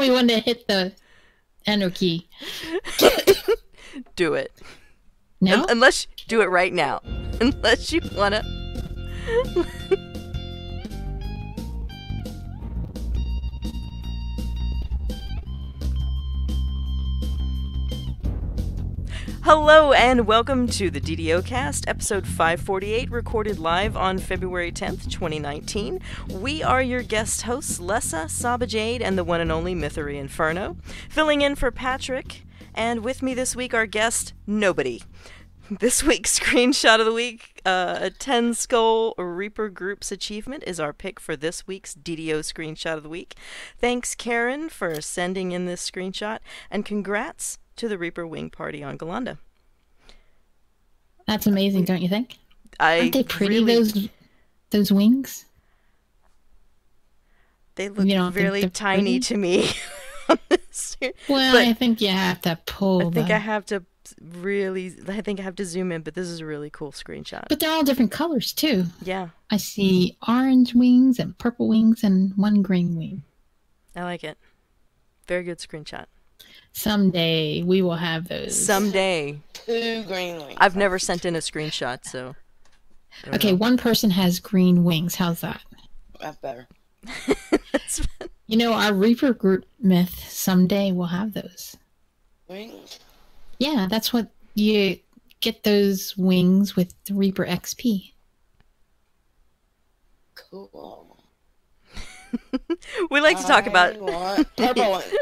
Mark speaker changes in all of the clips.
Speaker 1: tell me when to hit the enter key.
Speaker 2: Do it.
Speaker 1: No?
Speaker 2: Unless do it right now. Unless you wanna. Hello and welcome to the DDOCast, episode 548, recorded live on February 10th, 2019. We are your guest hosts, Lessa, Saba Jade, and the one and only Mythery Inferno. Filling in for Patrick, and with me this week, our guest, Nobody. This week's screenshot of the week, a 10 Skull Reaper Group's achievement is our pick for this week's DDO screenshot of the week. Thanks, Karen, for sending in this screenshot, and congrats to the Reaper Wing Party on Galanda.
Speaker 1: That's amazing, don't you think? Aren't they pretty, those wings?
Speaker 2: They look really tiny to me.
Speaker 1: Well, I think you have to pull.
Speaker 2: I think I have to zoom in, but this is a really cool screenshot.
Speaker 1: But they're all different colors, too.
Speaker 2: Yeah.
Speaker 1: I see orange wings and purple wings and one green wing.
Speaker 2: I like it. Very good screenshot.
Speaker 1: Someday we will have those.
Speaker 2: Someday.
Speaker 3: 2 green wings.
Speaker 2: I've never sent in a screenshot, so.
Speaker 1: Okay, one person has green wings. How's that?
Speaker 3: That's better.
Speaker 2: That's
Speaker 1: You know, our Reaper group myth, someday we'll have those.
Speaker 3: Wings?
Speaker 1: Yeah, that's what you get, those wings with the Reaper XP.
Speaker 3: Cool.
Speaker 2: We like to talk about
Speaker 3: purple ones.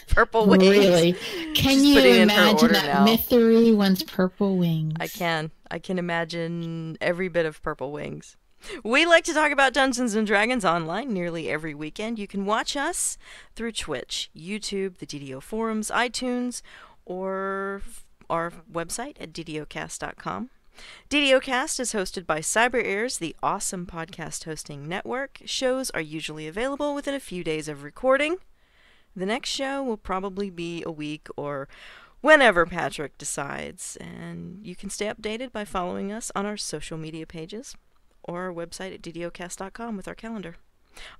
Speaker 2: Purple wings.
Speaker 1: Really? Can
Speaker 2: Just
Speaker 1: you
Speaker 2: putting in her
Speaker 1: imagine
Speaker 2: order
Speaker 1: that
Speaker 2: now.
Speaker 1: Mythery wants purple wings?
Speaker 2: I can imagine every bit of purple wings. We like to talk about Dungeons & Dragons online nearly every weekend. You can watch us through Twitch, YouTube, the DDO forums, iTunes, or our website at DDOcast.com. DDOcast is hosted by Cyber Ears, the awesome podcast hosting network. Shows are usually available within a few days of recording. The next show will probably be a week or whenever Patrick decides, and you can stay updated by following us on our social media pages or our website at DDOcast.com with our calendar.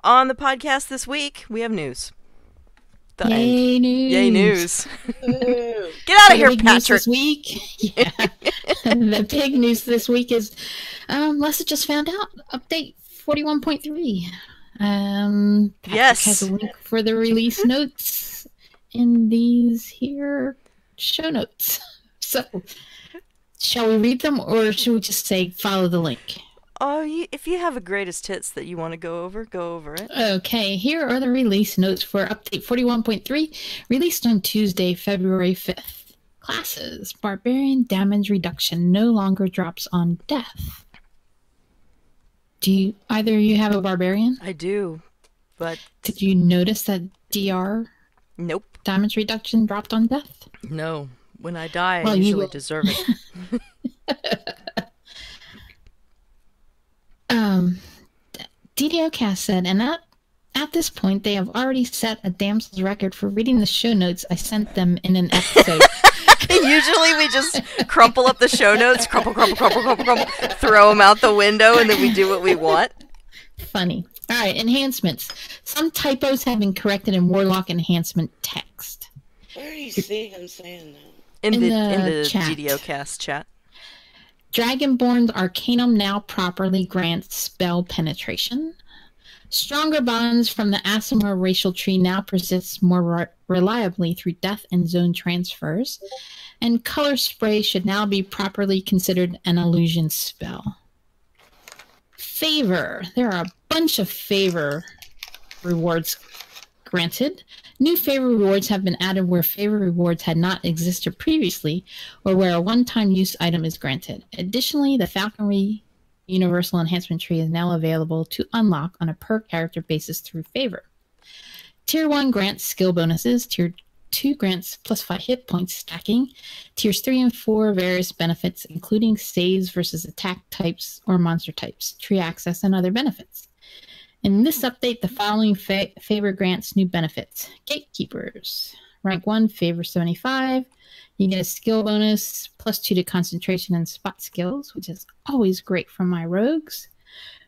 Speaker 2: On the podcast this week, we have news.
Speaker 1: Yay, news.
Speaker 2: Yay, news. Get out of here,
Speaker 1: big
Speaker 2: Patrick.
Speaker 1: News this week. Yeah. The big news this week is Lessa just found out update 41.3. Patrick
Speaker 2: Yes.
Speaker 1: has a link for the release notes in these here show notes. So, shall we read them, or should we just say follow the link?
Speaker 2: Oh, if you have a greatest hits that you want to go over it.
Speaker 1: Okay, here are the release notes for update 41.3, released on Tuesday, February 5th. Classes: Barbarian damage reduction no longer drops on death. Do either of you have a Barbarian?
Speaker 2: I do, but...
Speaker 1: Did you notice that DR
Speaker 2: Nope.
Speaker 1: damage reduction dropped on death?
Speaker 2: No. When I die,
Speaker 1: Well,
Speaker 2: I
Speaker 1: you
Speaker 2: usually
Speaker 1: will.
Speaker 2: deserve it.
Speaker 1: DDOcast said, and at this point, they have already set a Damsels record for reading the show notes I sent them in an episode.
Speaker 2: Usually we just crumple up the show notes, crumple, throw them out the window, and then we do what we want.
Speaker 1: Funny. All right, enhancements. Some typos have been corrected in Warlock enhancement text.
Speaker 3: Where do you see him saying that?
Speaker 2: In
Speaker 1: In
Speaker 2: the
Speaker 1: the chat.
Speaker 2: DDOcast chat.
Speaker 1: Dragonborn's Arcanum now properly grants spell penetration. Stronger bonds from the Aasimar racial tree now persists more reliably through death and zone transfers. And color spray should now be properly considered an illusion spell. Favor. There are a bunch of favor rewards granted. New favor rewards have been added where favor rewards had not existed previously, or where a one-time use item is granted. Additionally, the Falconry Universal Enhancement Tree is now available to unlock on a per-character basis through favor. Tier 1 grants skill bonuses. Tier 2 grants plus 5 hit points stacking. Tiers 3 and 4 various benefits, including saves versus attack types or monster types, tree access, and other benefits. In this update, the following favor grants new benefits. Gatekeepers. Rank 1, favor 75. You get a skill bonus, plus 2 to concentration and spot skills, which is always great for my rogues.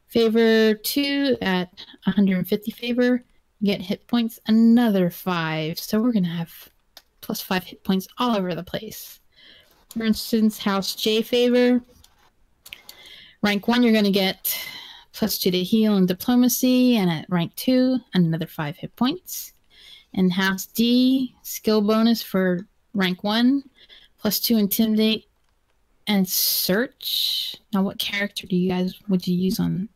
Speaker 1: Favor 2 at 150 favor. You get hit points, another 5. So we're going to have plus 5 hit points all over the place. For instance, House J favor. Rank 1, you're going to get plus 2 to heal and diplomacy. And at rank 2, another 5 hit points. And House D, skill bonus for rank 1, plus 2 intimidate and search. Now, what character would you use on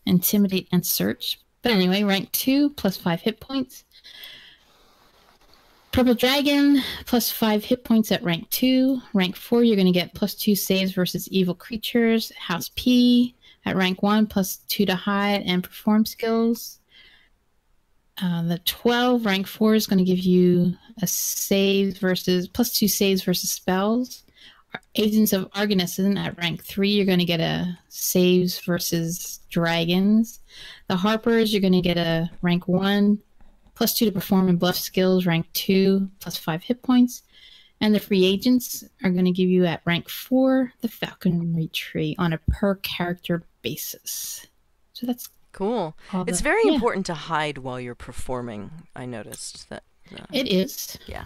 Speaker 1: intimidate and search? But anyway, rank 2, plus 5 hit points. Purple Dragon, plus 5 hit points at rank 2. Rank 4, you're going to get plus 2 saves versus evil creatures. House P, at rank 1, plus 2 to hide and perform skills. The 12, rank 4, is going to give you a save versus, plus 2 saves versus spells. Agents of Argonison, at rank 3, you're going to get a saves versus dragons. The Harpers, you're going to get a rank 1, plus 2 to perform and bluff skills, rank 2, plus 5 hit points. And the free agents are going to give you at rank 4 the Falconry Tree on a per character basis. So that's
Speaker 2: cool. It's very important to hide while you're performing. I noticed that.
Speaker 1: It is.
Speaker 2: Yeah.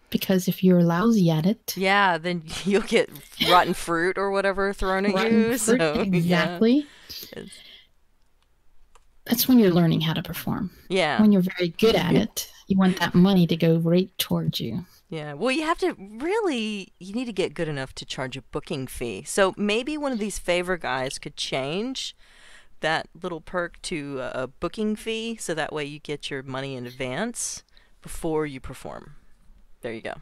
Speaker 1: Because if you're lousy at it.
Speaker 2: Yeah, then you'll get rotten fruit or whatever thrown at you.
Speaker 1: Fruit,
Speaker 2: so,
Speaker 1: exactly.
Speaker 2: Yeah.
Speaker 1: That's when you're learning how to perform.
Speaker 2: Yeah.
Speaker 1: When you're very good at it, you want that money to go right towards you.
Speaker 2: Yeah. Well, you have to you need to get good enough to charge a booking fee. So maybe one of these favor guys could change that little perk to a booking fee, so that way you get your money in advance before you perform. There you go.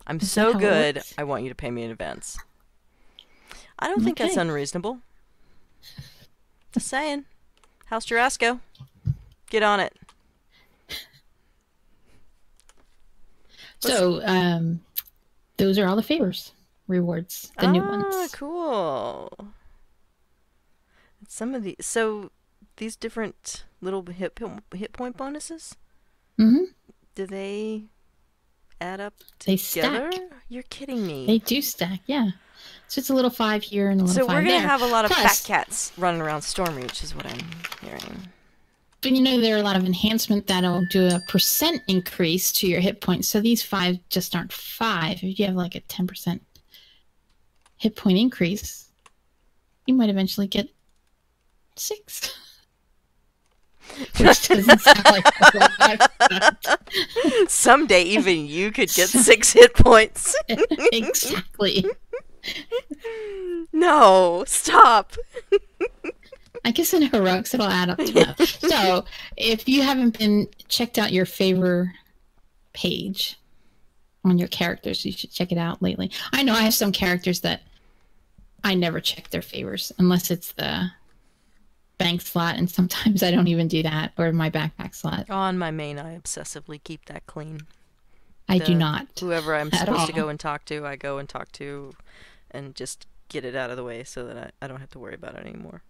Speaker 2: I'm so good, I want you to pay me in advance. I don't think that's unreasonable. Just saying. House Jurasco, get on it.
Speaker 1: So, those are all the favors, rewards, the new ones.
Speaker 2: Cool. Some of these different little hit point bonuses.
Speaker 1: Mm-hmm.
Speaker 2: Do they add up
Speaker 1: They
Speaker 2: together?
Speaker 1: stack.
Speaker 2: You're kidding me.
Speaker 1: They do stack, yeah. So it's a little 5 here and a little 5 there.
Speaker 2: So we're going to have a lot of
Speaker 1: Plus,
Speaker 2: fat cats running around Stormreach, is what I'm hearing.
Speaker 1: But there are a lot of enhancement that'll do a % increase to your hit points. So these 5 just aren't 5. If you have like a 10% hit point increase, you might eventually get 6. Which doesn't sound like a lot.
Speaker 2: Someday even you could get 6 hit points.
Speaker 1: Exactly.
Speaker 2: No, stop.
Speaker 1: I guess in heroics it'll add up to that. So if you haven't been checked out your favor page on your characters, you should check it out lately. I know I have some characters that I never check their favors unless it's the bank slot, and sometimes I don't even do that, or my backpack slot.
Speaker 2: On my main, I obsessively keep that clean.
Speaker 1: I do not.
Speaker 2: Whoever I'm supposed to go and talk to, I go and talk to and just get it out of the way so that I don't have to worry about it anymore.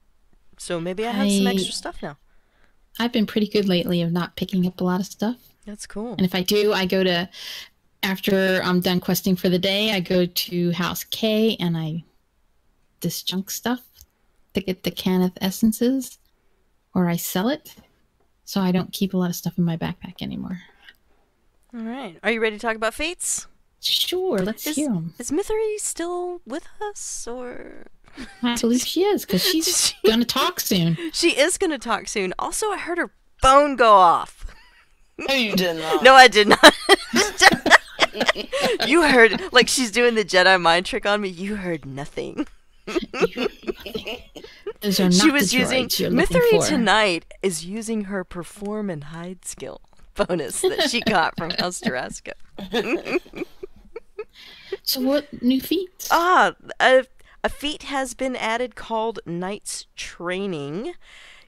Speaker 2: So maybe I have some extra stuff now.
Speaker 1: I've been pretty good lately of not picking up a lot of stuff.
Speaker 2: That's cool.
Speaker 1: And if I do, I go to, after I'm done questing for the day, I go to House K and I disjunk stuff to get the Cannith essences, or I sell it. So I don't keep a lot of stuff in my backpack anymore.
Speaker 2: All right. Are you ready to talk about fates?
Speaker 1: Sure, let's hear them.
Speaker 2: Is Mithery still with us, or?
Speaker 1: I believe she is, because she's going to talk soon.
Speaker 2: She is going to talk soon. Also, I heard her phone go off.
Speaker 3: No, you did not.
Speaker 2: No, I did not. You heard, like she's doing the Jedi mind trick on me. You heard nothing.
Speaker 1: Those are not
Speaker 2: she was
Speaker 1: the
Speaker 2: using
Speaker 1: droids you're looking
Speaker 2: Mithery
Speaker 1: for.
Speaker 2: tonight is using her perform and hide skill bonus that she got from House Jurasco.
Speaker 1: So what new feats?
Speaker 2: A feat has been added called Knight's Training.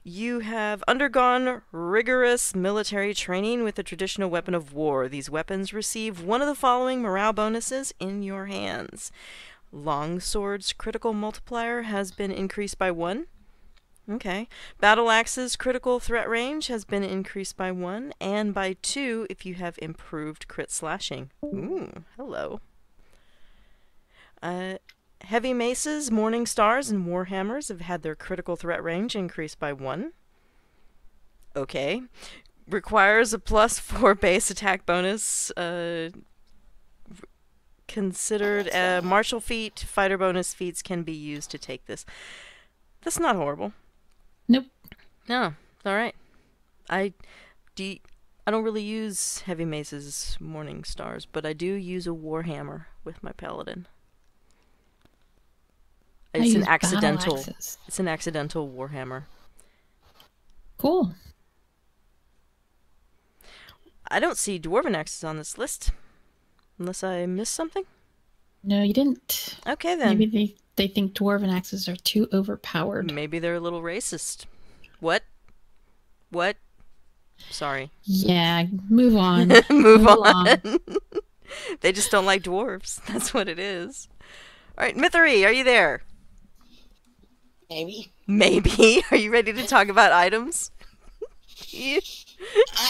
Speaker 2: You have undergone rigorous military training with the traditional weapon of war. These weapons receive one of the following morale bonuses in your hands. Longsword's critical multiplier has been increased by 1. Okay. Battle Axe's critical threat range has been increased by 1, and by 2 if you have improved crit slashing. Ooh, hello. Heavy Maces, Morning Stars, and Warhammers have had their critical threat range increased by 1. Okay. Requires a +4 base attack bonus. Considered martial feat. Fighter bonus feats can be used to take this. That's not horrible.
Speaker 1: Nope.
Speaker 2: No. Alright. I don't really use heavy maces, Morning Stars, but I do use a warhammer with my paladin. It's an accidental. It's an accidental warhammer.
Speaker 1: Cool.
Speaker 2: I don't see dwarven axes on this list, unless I missed something.
Speaker 1: No, you didn't.
Speaker 2: Okay then.
Speaker 1: Maybe they think dwarven axes are too overpowered.
Speaker 2: Maybe they're a little racist. What? What? Sorry.
Speaker 1: Yeah, move on.
Speaker 2: Move on. They just don't like dwarves. That's what it is. All right, Mythery, are you there?
Speaker 3: Maybe.
Speaker 2: Maybe. Are you ready to talk about items?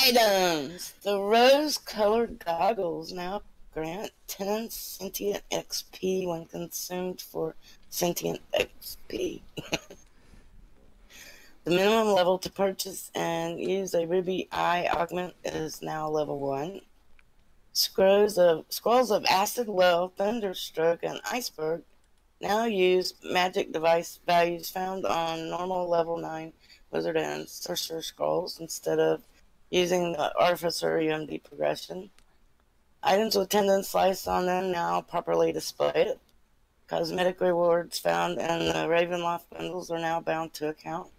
Speaker 3: Items. The rose-colored goggles now grant 10 sentient XP when consumed for sentient XP. The minimum level to purchase and use a ruby eye augment is now level 1. Scrolls of Acid Well, Thunderstroke, and Iceberg now use magic device values found on normal level 9 Wizard and Sorcerer scrolls instead of using the Artificer UMD progression. Items with Tendon Slice on them now properly displayed. Cosmetic rewards found in the Ravenloft bundles are now bound to account.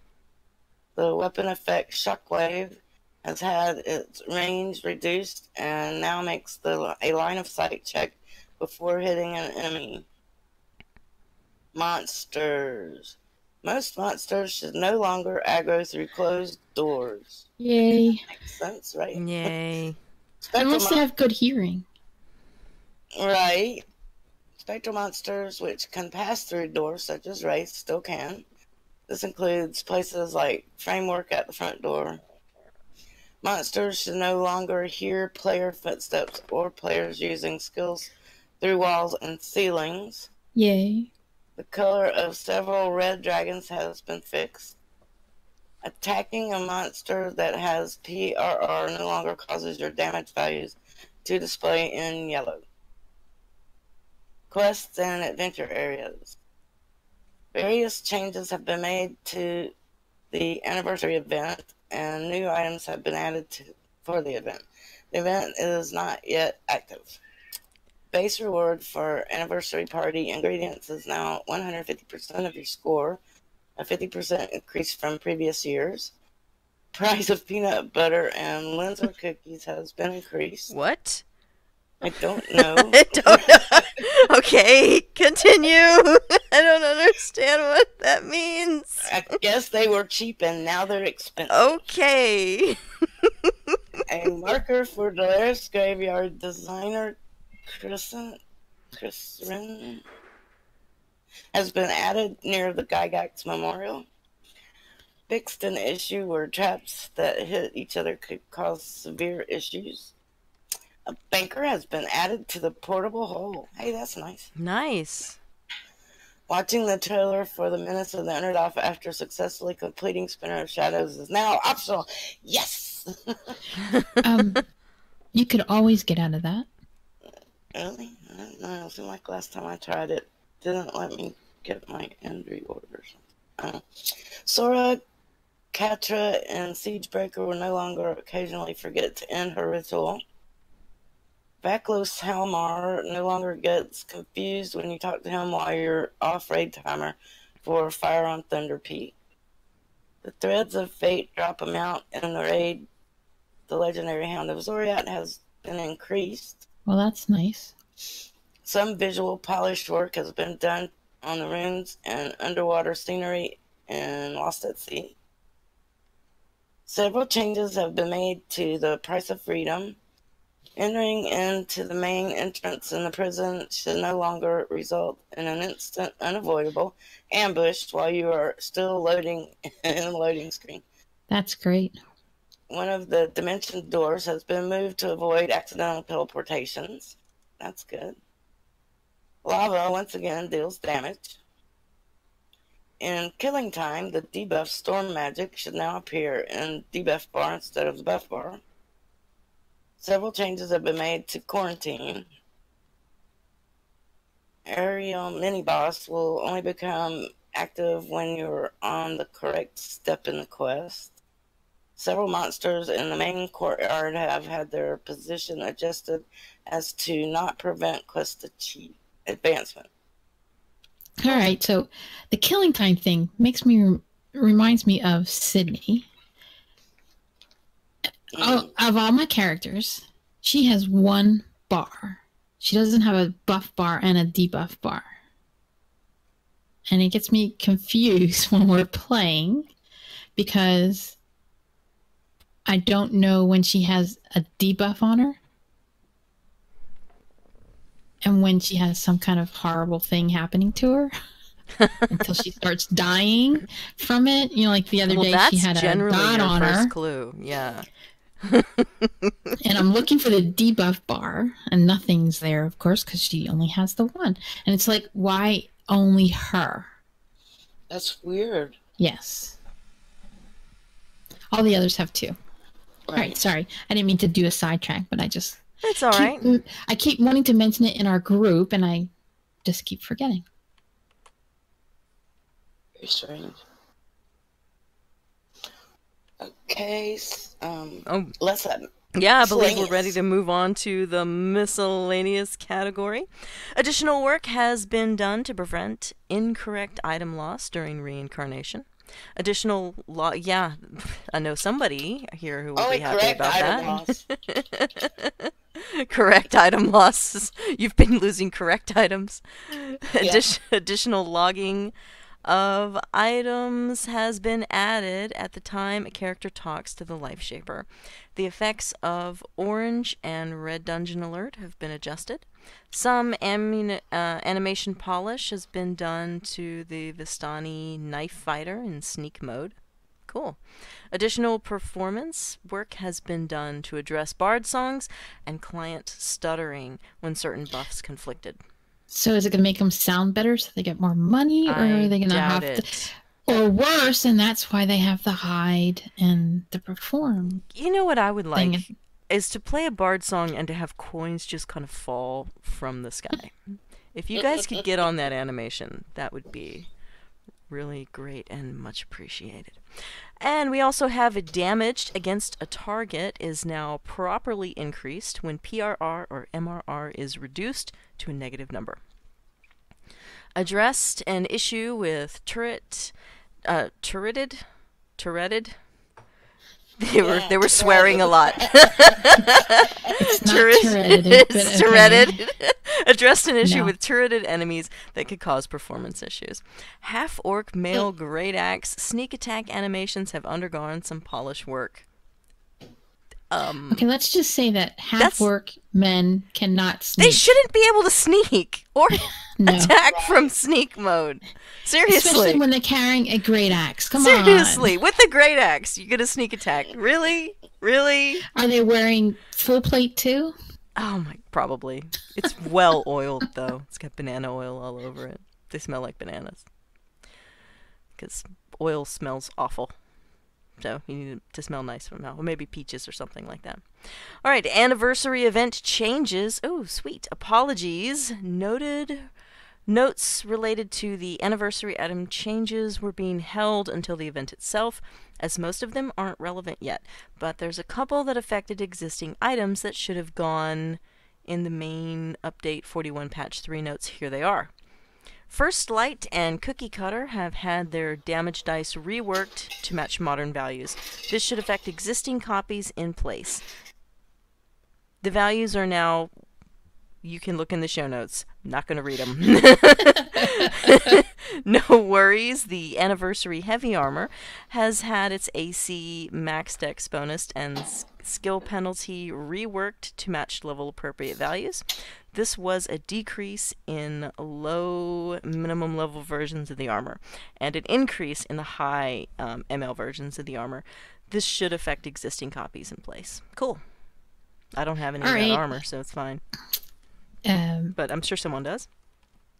Speaker 3: The weapon effect Shockwave has had its range reduced and now makes a line of sight check before hitting an enemy. Monsters. Most monsters should no longer aggro through closed doors.
Speaker 1: Yay.
Speaker 3: Makes sense, right?
Speaker 2: Yay.
Speaker 1: Unless they have good hearing.
Speaker 3: Right. Spectral monsters which can pass through doors such as Wraith still can. This includes places like Framework at the front door. Monsters should no longer hear player footsteps or players using skills through walls and ceilings.
Speaker 1: Yay.
Speaker 3: The color of several red dragons has been fixed. Attacking a monster that has PRR no longer causes your damage values to display in yellow. Quests and adventure areas. Various changes have been made to the anniversary event, and new items have been added for the event. The event is not yet active. Base reward for anniversary party ingredients is now 150% of your score, a 50% increase from previous years. Price of peanut butter and Linzer cookies has been increased.
Speaker 2: What?
Speaker 3: I don't know.
Speaker 2: I don't know. Okay, continue. I don't understand what that means.
Speaker 3: I guess they were cheap and now they're expensive.
Speaker 2: Okay.
Speaker 3: A marker for Dolaris Graveyard designer Chrisrin has been added near the Gygax Memorial. Fixed an issue where traps that hit each other could cause severe issues. A banker has been added to the portable hole. Hey, that's nice.
Speaker 2: Nice.
Speaker 3: Watching the trailer for the Menace of the Underdoff after successfully completing Spinner of Shadows is now optional. Yes!
Speaker 1: You could always get out of that.
Speaker 3: Really? I don't know. It seemed like last time I tried it didn't let me get my end reorder or something. Sora, Katra, and Siegebreaker will no longer occasionally forget to end her ritual. Vaklos Halmar no longer gets confused when you talk to him while you're off raid timer for Fire on Thunder Peak. The Threads of Fate drop amount in the raid. The Legendary Hound of Zoriat has been increased.
Speaker 1: Well, that's nice.
Speaker 3: Some visual polished work has been done on the runes and underwater scenery in Lost at Sea. Several changes have been made to the Price of Freedom. Entering into the main entrance in the prison should no longer result in an instant, unavoidable ambush while you are still loading in the loading screen.
Speaker 1: That's great.
Speaker 3: One of the dimension doors has been moved to avoid accidental teleportations. That's good. Lava once again deals damage. In Killing Time, the debuff Storm Magic should now appear in debuff bar instead of the buff bar. Several changes have been made to Quarantine. Aerial Mini-Boss will only become active when you're on the correct step in the quest. Several monsters in the main courtyard have had their position adjusted as to not prevent quest advancement.
Speaker 1: All right, so the Killing Time thing reminds me of Sydney. Of all my characters, she has one bar. She doesn't have a buff bar and a debuff bar. And it gets me confused when we're playing because I don't know when she has a debuff on her and when she has some kind of horrible thing happening to her until she starts dying from it. You know, like the other day she had a dot on her.
Speaker 2: Clue, yeah.
Speaker 1: And I'm looking for the debuff bar, and nothing's there, of course, because she only has the one. And it's like, why only her?
Speaker 3: That's weird.
Speaker 1: Yes. All the others have two. Right. All right, sorry. I didn't mean to do a sidetrack, but I just...
Speaker 2: It's all right.
Speaker 1: I keep wanting to mention it in our group, and I just keep forgetting.
Speaker 3: Very strange. Okay, let's
Speaker 2: yeah, I believe we're ready to move on to the miscellaneous category. Additional work has been done to prevent incorrect item loss during reincarnation. Additional yeah, I know somebody here who will be happy about that. Correct item loss. You've been losing correct items. Yeah. Additional logging of items has been added at the time a character talks to the Life Shaper. The effects of orange and red dungeon alert have been adjusted. Some animation polish has been done to the Vistani knife fighter in sneak mode. Cool. Additional performance work has been done to address bard songs and client stuttering when certain buffs conflicted.
Speaker 1: So is it going to make them sound better so they get more money? Or are they going to have to... Or worse, and that's why they have the hide and the perform.
Speaker 2: You know what I would like? Is to play a bard song and to have coins just kind of fall from the sky. If you guys could get on that animation, that would be really great and much appreciated. And we also have a damaged against a target is now properly increased when PRR or MRR is reduced to a negative number. Addressed an issue with turreted. They were swearing a lot.
Speaker 1: It's not turreted.
Speaker 2: It's turreted. Addressed an issue with turreted enemies that could cause performance issues. Half-orc male great axe sneak attack animations have undergone some polish work.
Speaker 1: Okay, let's just say that half-orc men cannot sneak.
Speaker 2: They shouldn't be able to sneak or attack from sneak mode. Seriously.
Speaker 1: Especially when they're carrying a great axe. Come on.
Speaker 2: Seriously, with a great axe, you get a sneak attack. Really? Really?
Speaker 1: Are they wearing full plate too?
Speaker 2: Oh my, probably. It's well oiled though. It's got banana oil all over it. They smell like bananas. Because oil smells awful. So you need it to smell nice from now. Or maybe peaches or something like that. All right, anniversary event changes. Oh, sweet. Apologies. Notes related to the anniversary item changes were being held until the event itself, as most of them aren't relevant yet. But there's a couple that affected existing items that should have gone in the main update 41 patch 3 notes. Here they are. First Light and Cookie Cutter have had their damage dice reworked to match modern values. This should affect existing copies in place. The values are now... You can look in the show notes. I'm not going to read them. No worries. The Anniversary Heavy Armor has had its AC Max Dex bonus and skill penalty reworked to match level appropriate values. This was a decrease in low minimum level versions of the armor and an increase in the high ML versions of the armor. This should affect existing copies in place. Cool. I don't have any of that armor, so it's fine. But I'm sure someone does.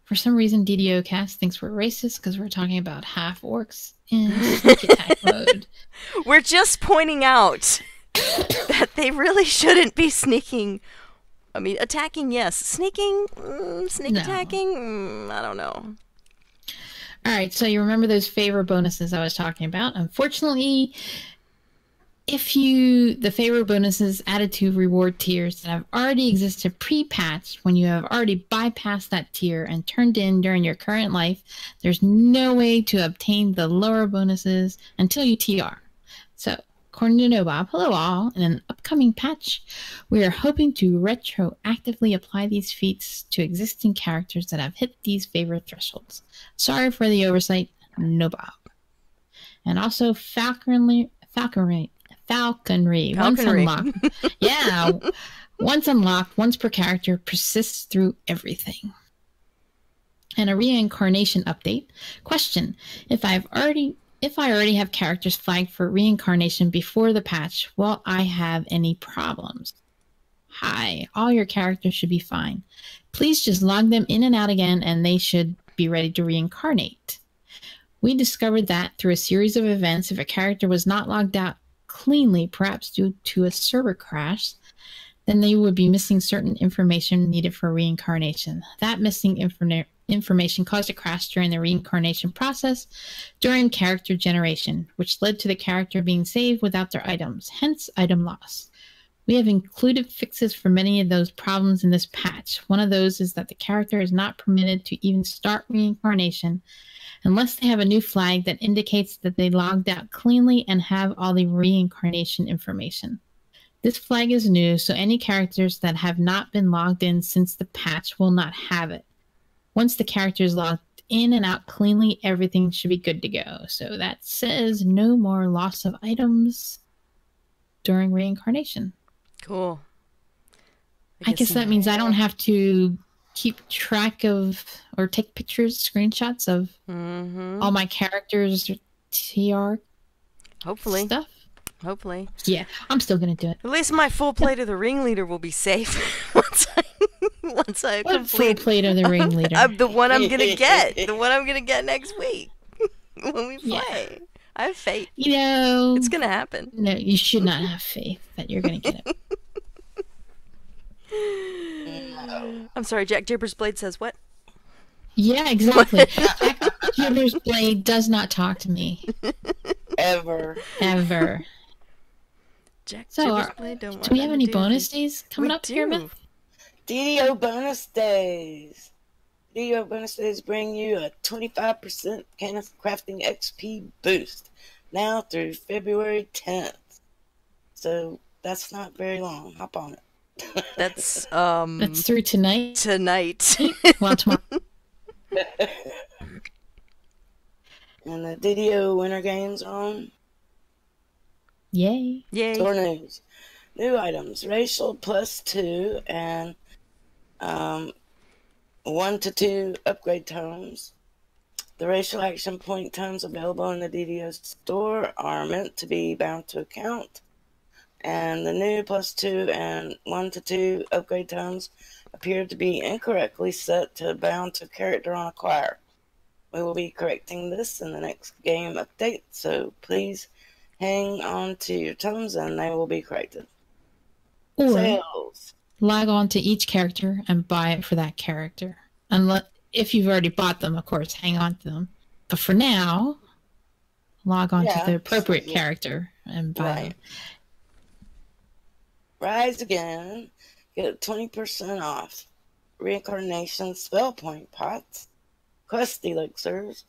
Speaker 1: For some reason, DDOcast thinks we're racist because we're talking about half orcs in sneak attack mode.
Speaker 2: We're just pointing out that they really shouldn't be sneaking. I mean, attacking, yes. Sneaking? Sneak attacking? I don't know.
Speaker 1: All right, so you remember those favor bonuses I was talking about. Unfortunately, the favor bonuses added to reward tiers that have already existed pre-patched, when you have already bypassed that tier and turned in during your current life, there's no way to obtain the lower bonuses until you TR. So, according to Nobob, hello all, in an upcoming patch, we are hoping to retroactively apply these feats to existing characters that have hit these favor thresholds. Sorry for the oversight, Nobob. And also falconry. Once unlocked. Yeah. Once unlocked, once per character, persists through everything. And a reincarnation update. Question. If I already have characters flagged for reincarnation before the patch, will I have any problems? Hi. All your characters should be fine. Please just log them in and out again and they should be ready to reincarnate. We discovered that through a series of events, if a character was not logged out cleanly, perhaps due to a server crash, then they would be missing certain information needed for reincarnation. That missing information caused a crash during the reincarnation process during character generation, which led to the character being saved without their items, hence item loss. We have included fixes for many of those problems in this patch. One of those is that the character is not permitted to even start reincarnation unless they have a new flag that indicates that they logged out cleanly and have all the reincarnation information. This flag is new, so any characters that have not been logged in since the patch will not have it. Once the character is logged in and out cleanly, everything should be good to go. So that says no more loss of items during reincarnation.
Speaker 2: Cool.
Speaker 1: I guess that means I don't have to keep track of or take pictures, screenshots of all my characters TR
Speaker 2: Hopefully.
Speaker 1: stuff.
Speaker 2: Hopefully.
Speaker 1: Yeah, I'm still going to do it.
Speaker 2: At least my full plate of the ringleader will be safe once I
Speaker 1: What full
Speaker 2: complete
Speaker 1: plate of the ringleader?
Speaker 2: the one I'm going to get. The one I'm going to get next week when we play.
Speaker 1: Yeah.
Speaker 2: I have faith.
Speaker 1: You know,
Speaker 2: It's going to happen.
Speaker 1: no, you should not have faith that you're going to get it.
Speaker 2: I'm sorry, Jack Jibber's Blade says what?
Speaker 1: Yeah, exactly. Jack Jibber's Blade does not talk to me.
Speaker 3: Ever.
Speaker 1: Ever.
Speaker 2: Jack
Speaker 1: So,
Speaker 2: Jibber's Blade don't want
Speaker 1: do we have
Speaker 2: nothing
Speaker 1: any
Speaker 2: to do with
Speaker 1: bonus
Speaker 2: it.
Speaker 1: days coming
Speaker 2: We
Speaker 1: up here,
Speaker 2: do.
Speaker 1: Myth?
Speaker 3: DDO bonus days. DDO bonus days bring you a 25% cannon crafting XP boost now through February 10th. So that's not very long. Hop on it.
Speaker 2: That's
Speaker 1: That's through tonight.
Speaker 2: tonight.
Speaker 1: Well, tomorrow.
Speaker 3: And the DDO Winter Games are on.
Speaker 1: Yay.
Speaker 2: Yay.
Speaker 3: Store news. New items. Racial +2 and 1 to 2 upgrade tomes. The racial action point tomes available in the DDO store are meant to be bound to account. And the new +2 and 1 to 2 upgrade tomes appear to be incorrectly set to bound to character on acquire. We will be correcting this in the next game update, so please hang on to your tomes and they will be corrected.
Speaker 1: Or
Speaker 3: Sales.
Speaker 1: log on to each character and buy it for that character. Unless, if you've already bought them, of course, hang on to them. But for now, log on to the appropriate character and buy them.
Speaker 3: Rise Again. Get 20% off. Reincarnation spell point pots. Quest elixirs.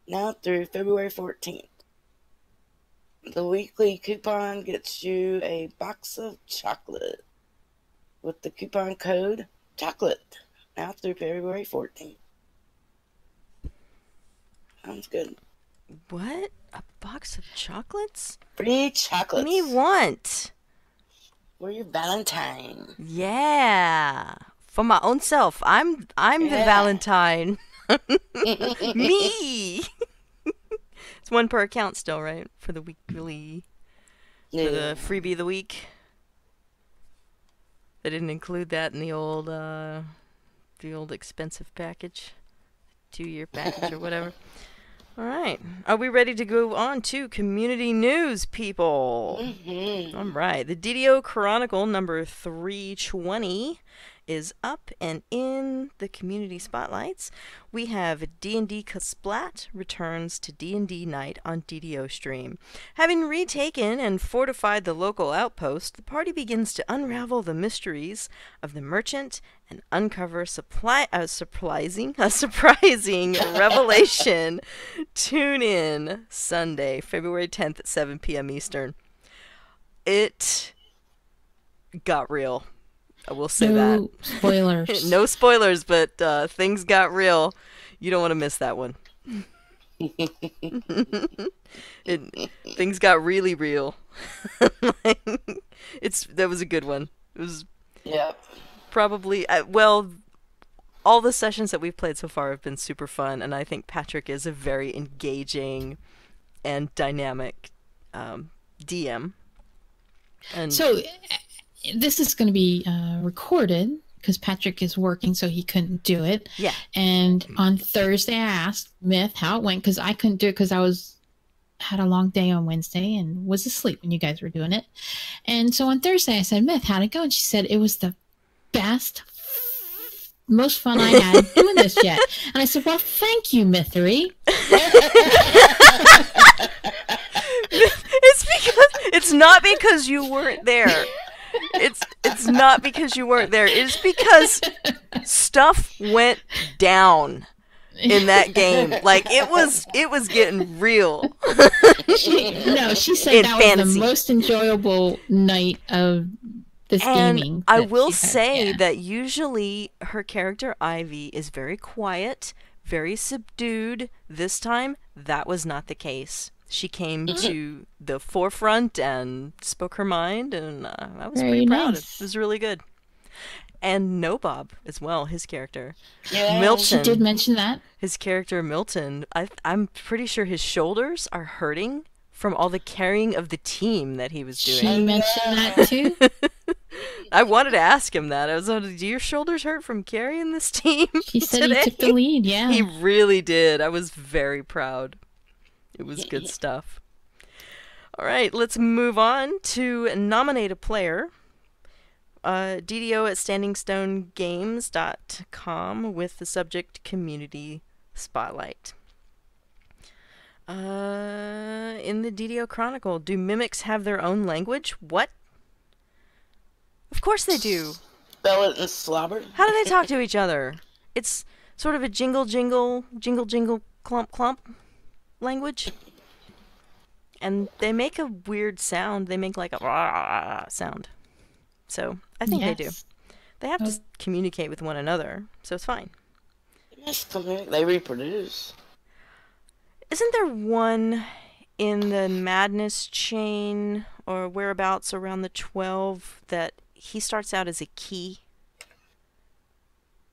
Speaker 3: Now through February 14th. The weekly coupon gets you a box of chocolate with the coupon code chocolate. Now through February 14th. Sounds good.
Speaker 2: What? A box of chocolates?
Speaker 3: Free chocolates.
Speaker 2: Me want.
Speaker 3: For your Valentine.
Speaker 2: Yeah. For my own self. I'm the Valentine. Me. It's 1 per account still, right? For the weekly. For the freebie of the week. They didn't include that in the old The old expensive package. 2-year package or whatever. All right. Are we ready to go on to community news, people?
Speaker 3: Mm-hmm.
Speaker 2: All right. The DDO Chronicle number 320 is up and in the community spotlights. We have D&D Splat returns to D&D night on DDO stream. Having retaken and fortified the local outpost, the party begins to unravel the mysteries of the merchant and uncover a surprising revelation. Tune in Sunday, February 10th at 7 p.m. Eastern. It got real. I will say that.
Speaker 1: No spoilers.
Speaker 2: No spoilers, but things got real. You don't want to miss that one. Things got really real. That was a good one. It was probably all the sessions that we've played so far have been super fun, and I think Patrick is a very engaging and dynamic DM. And
Speaker 1: so this is going to be recorded because Patrick is working, so he couldn't do it.
Speaker 2: Yeah.
Speaker 1: And on Thursday, I asked Myth how it went because I couldn't do it because I had a long day on Wednesday and was asleep when you guys were doing it. And so on Thursday, I said, Myth, how'd it go? And she said it was the best, most fun I had doing this yet. And I said, well, thank you, Mythery.
Speaker 2: It's not because you weren't there. It's not because you weren't there. It's because stuff went down in that game. Like it was getting real.
Speaker 1: She said
Speaker 2: in
Speaker 1: that
Speaker 2: fantasy.
Speaker 1: was the most enjoyable night of this gaming.
Speaker 2: I will say that usually her character Ivy is very quiet, very subdued. This time, that was not the case. She came to the forefront and spoke her mind, and I was pretty proud.
Speaker 1: Nice.
Speaker 2: It was really good. And Nobob as well, his character.
Speaker 3: Yeah,
Speaker 2: Milton.
Speaker 1: She did mention that.
Speaker 2: His character Milton, I'm pretty sure his shoulders are hurting from all the carrying of the team that he was doing.
Speaker 1: She mentioned that too.
Speaker 2: I wanted to ask him that. I was like, do your shoulders hurt from carrying this team
Speaker 1: He said
Speaker 2: today?
Speaker 1: he took the lead, yeah.
Speaker 2: He really did. I was very proud. It was good stuff. All right, let's move on to nominate a player. DDO at standingstonegames.com with the subject Community Spotlight. In the DDO Chronicle, do mimics have their own language? What? Of course they do.
Speaker 3: Spell it and slobber.
Speaker 2: How do they talk to each other? It's sort of a jingle, jingle, jingle, jingle, clump, clump language. And they make a weird sound. They make like a rah sound. So I think they do. They have to communicate with one another, so it's fine.
Speaker 3: They reproduce.
Speaker 2: Isn't there one in the Madness chain or whereabouts around the 12 that he starts out as a key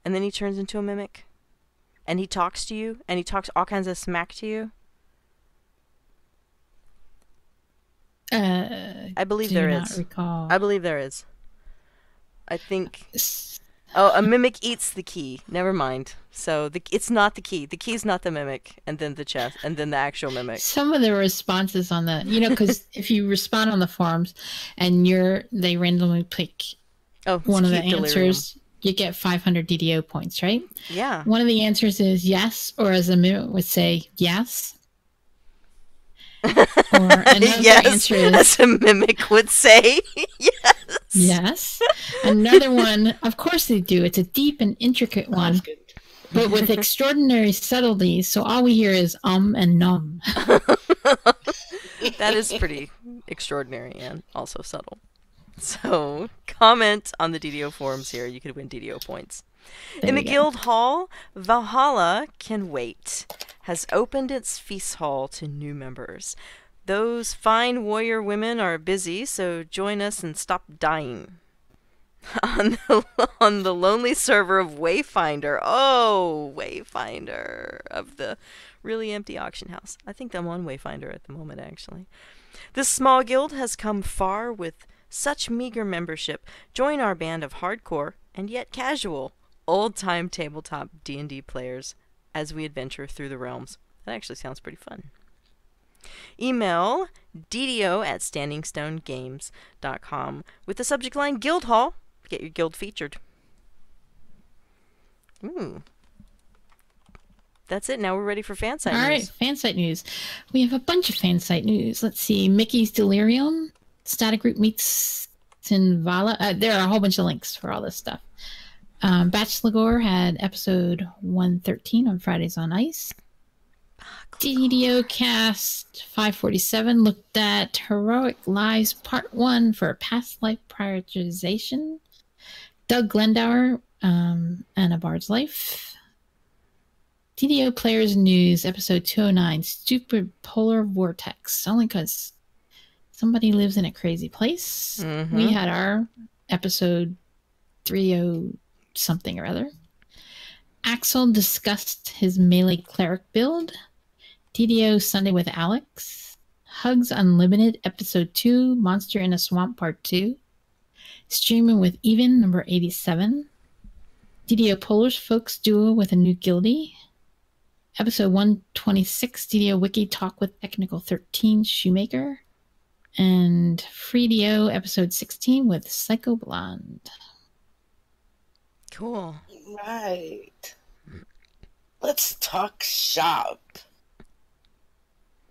Speaker 2: and then he turns into a mimic and he talks to you and he talks all kinds of smack to you? I believe there is.
Speaker 1: Recall.
Speaker 2: I believe there is. I think. Oh, a mimic eats the key. Never mind. So it's not the key. The key's not the mimic, and then the chest, and then the actual mimic.
Speaker 1: Some of the responses on the, because if you respond on the forums, and they randomly pick one of the answers, you get 500 DDO points, right?
Speaker 2: Yeah.
Speaker 1: One of the answers is yes, or as a mimic would say, yes. Or another answer is,
Speaker 2: as a mimic would say, yes.
Speaker 1: Yes. Another one, of course they do. It's a deep and intricate one, but with extraordinary subtleties. So all we hear is and num.
Speaker 2: That is pretty extraordinary and also subtle. So comment on the DDO forums here. You could win DDO points. In the Guild Hall, Valhalla Can Wait has opened its feast hall to new members. Those fine warrior women are busy, so join us and stop dying. On the lonely server of Wayfinder. Oh, Wayfinder of the really empty auction house. I think I'm on Wayfinder at the moment, actually. This small guild has come far with such meager membership. Join our band of hardcore and yet casual old-time tabletop D&D players as we adventure through the realms. That actually sounds pretty fun. Email ddo@standingstonegames.com with the subject line Guild Hall. Get your guild featured. Ooh. That's it. Now we're ready for fan site news.
Speaker 1: All right, fan site news. We have a bunch of fan site news. Let's see. Mickey's Delirium, Static Group meets Sinvala. There are a whole bunch of links for all this stuff. Bachelor had episode 113 on Fridays on Ice. DDOcast 547 looked at Heroic Lives Part 1 for Past Life Prioritization. Doug Glendower and A Bard's Life. DDO Players News, episode 209, Stupid Polar Vortex. Only because somebody lives in a crazy place.
Speaker 2: Mm-hmm.
Speaker 1: We had our episode 30 something or other. Axel discussed his melee cleric build. DDO Sunday with Alex. Hugs Unlimited, episode 2, Monster in a Swamp, part 2. Streaming with Even, number 87. DDO Polish Folks Duo with a new guildie. Episode 126, DDO Wiki Talk with Technical 13, Shoemaker. And Free DO, episode 16 with Psycho Blonde.
Speaker 2: Cool.
Speaker 3: Right. Let's talk shop.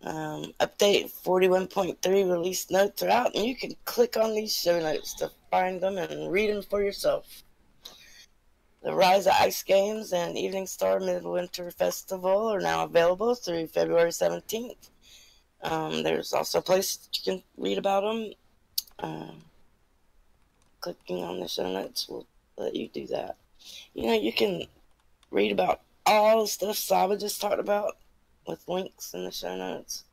Speaker 3: Update 41.3 release notes are out, and you can click on these show notes to find them and read them for yourself. The Rise of Ice Games and Evening Star Midwinter Festival are now available through February 17th. There's also a place you can read about them. Clicking on the show notes will let you do that. You know, you can read about all the stuff Saba just talked about with links in the show notes.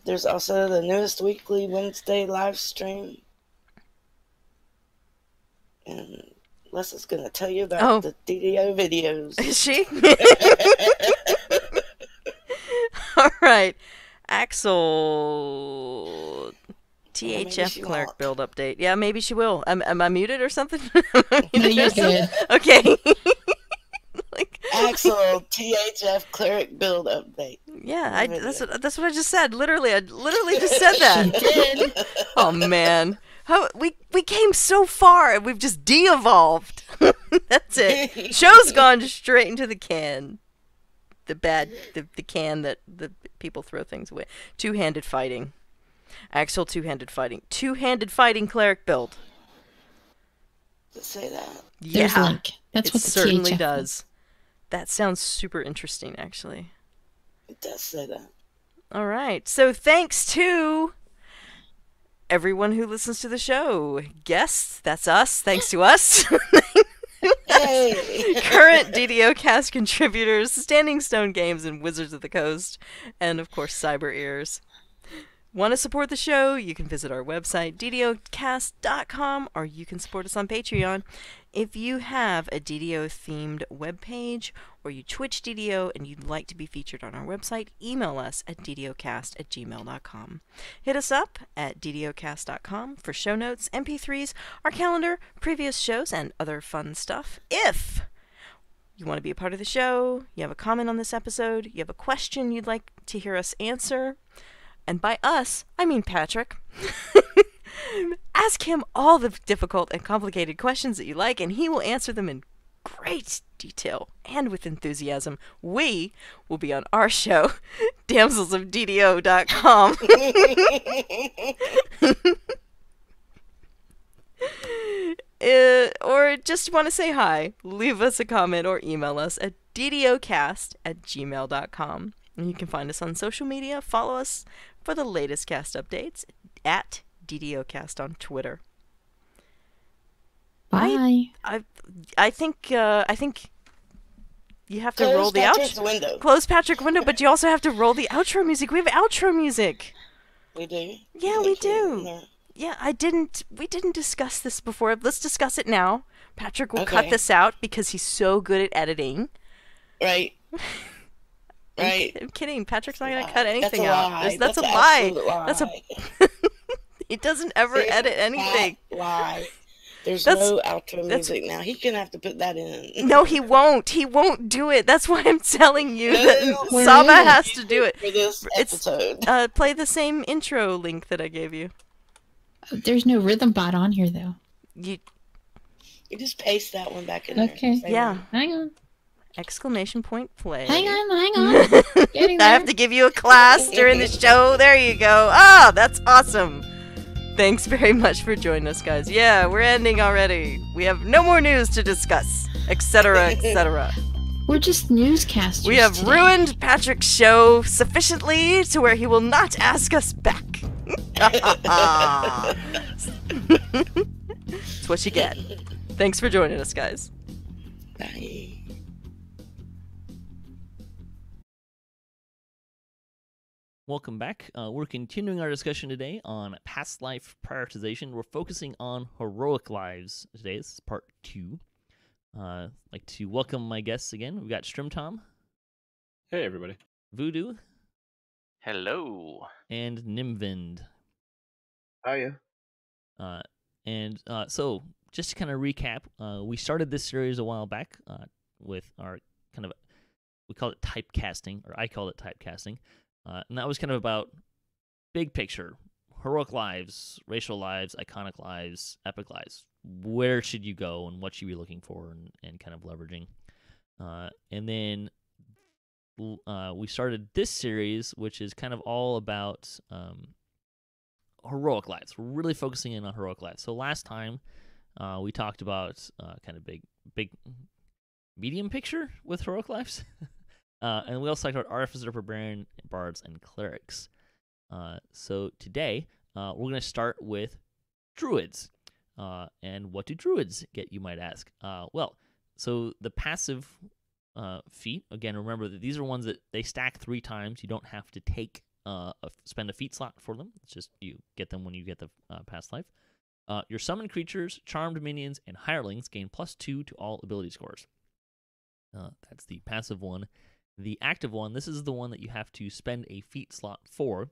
Speaker 3: There's also the newest weekly Wednesday live stream. And Leslie's going to tell you about the DDO videos.
Speaker 2: Is she? All right. Axel. THF cleric build update. Yeah, maybe she will. Am I muted or something?
Speaker 1: No, you're good.
Speaker 2: Okay.
Speaker 3: Axel THF cleric build update.
Speaker 2: Yeah, that's what I just said. Literally, I just said that. Oh man. We came so far and we've just de-evolved. That's it. Show's gone straight into the can. The can that the people throw things away. Two-handed fighting. Axel two-handed fighting. Two-handed fighting cleric build.
Speaker 3: Does it say that?
Speaker 1: There's a link. That's what the
Speaker 2: certainly
Speaker 1: THF
Speaker 2: does. That sounds super interesting, actually.
Speaker 3: It does say that.
Speaker 2: All right. So thanks to everyone who listens to the show. Guests, that's us. Thanks to us.
Speaker 3: Hey.
Speaker 2: Current DDOcast contributors, Standing Stone Games and Wizards of the Coast, and of course Cyber Ears. Want to support the show? You can visit our website, DDOcast.com, or you can support us on Patreon. If you have a DDO-themed webpage, or you Twitch DDO and you'd like to be featured on our website, email us at ddocast@gmail.com. Hit us up at ddocast.com for show notes, MP3s, our calendar, previous shows, and other fun stuff. If you want to be a part of the show, you have a comment on this episode, you have a question you'd like to hear us answer, and by us, I mean Patrick. Ask him all the difficult and complicated questions that you like, and he will answer them in great detail and with enthusiasm. We will be on our show, Damsels of DDO.com. Or just want to say hi, leave us a comment or email us at ddocast@gmail.com. And you can find us on social media. Follow us for the latest cast updates at DDOcast on Twitter.
Speaker 1: Bye.
Speaker 2: I think you have to roll the outro.
Speaker 3: Window.
Speaker 2: Close Patrick's window, but you also have to roll the outro music. We have outro music.
Speaker 3: We do?
Speaker 2: Yeah, we do.
Speaker 3: No.
Speaker 2: Yeah, we didn't discuss this before. Let's discuss it now. Patrick will cut this out because he's so good at editing.
Speaker 3: Right. Right.
Speaker 2: I'm kidding. Patrick's not going to cut anything
Speaker 3: out.
Speaker 2: That's a lie. That's a He doesn't ever edit anything.
Speaker 3: Lie. There's no outro music now. He's gonna have to put that in.
Speaker 2: No, he won't. He won't do it. That's why I'm telling you that
Speaker 3: Where
Speaker 2: Saba
Speaker 3: is it?
Speaker 2: has to do it.
Speaker 3: For this episode.
Speaker 2: Play the same intro link that I gave you.
Speaker 1: There's no rhythm bot on here, though.
Speaker 3: You just paste that one back in
Speaker 1: Okay.
Speaker 3: there.
Speaker 2: Yeah.
Speaker 1: Hang on.
Speaker 2: Exclamation point play.
Speaker 1: Hang on. Getting
Speaker 2: I
Speaker 1: there.
Speaker 2: have to give you a class during the show. There you go. Ah, that's awesome. Thanks very much for joining us, guys. Yeah, we're ending already. We have no more news to discuss, etc., etc.
Speaker 1: We're just newscasters.
Speaker 2: We have
Speaker 1: today.
Speaker 2: ruined Patrick's show sufficiently to where he will not ask us back. That's what you get. Thanks for joining us, guys.
Speaker 3: Bye.
Speaker 4: Welcome back. We're continuing our discussion today on Past Life Prioritization. We're focusing on heroic lives today. This is part 2. I'd like to welcome my guests again. We've got Strimtom.
Speaker 5: Hey, everybody.
Speaker 4: Voodoo.
Speaker 6: Hello.
Speaker 4: And Nimvind.
Speaker 5: Hiya.
Speaker 4: So, just to kind of recap, we started this series a while back with our kind of, we call it typecasting, or I call it typecasting. And that was kind of about big picture, heroic lives, racial lives, iconic lives, epic lives. Where should you go and what should you be looking for and kind of leveraging. And then we started this series, which is kind of all about heroic lives. We're really focusing in on heroic lives. So last time we talked about kind of big, medium picture with heroic lives. And we also talked about artificer, barbarian, bards, and clerics. So today, we're going to start with druids. And what do druids get, you might ask? So the passive feat, again, remember that these are ones that they stack 3 times. You don't have to spend a feat slot for them. It's just you get them when you get the past life. Your summoned creatures, charmed minions, and hirelings gain +2 to all ability scores. That's the passive one. The active one, this is the one that you have to spend a feat slot for.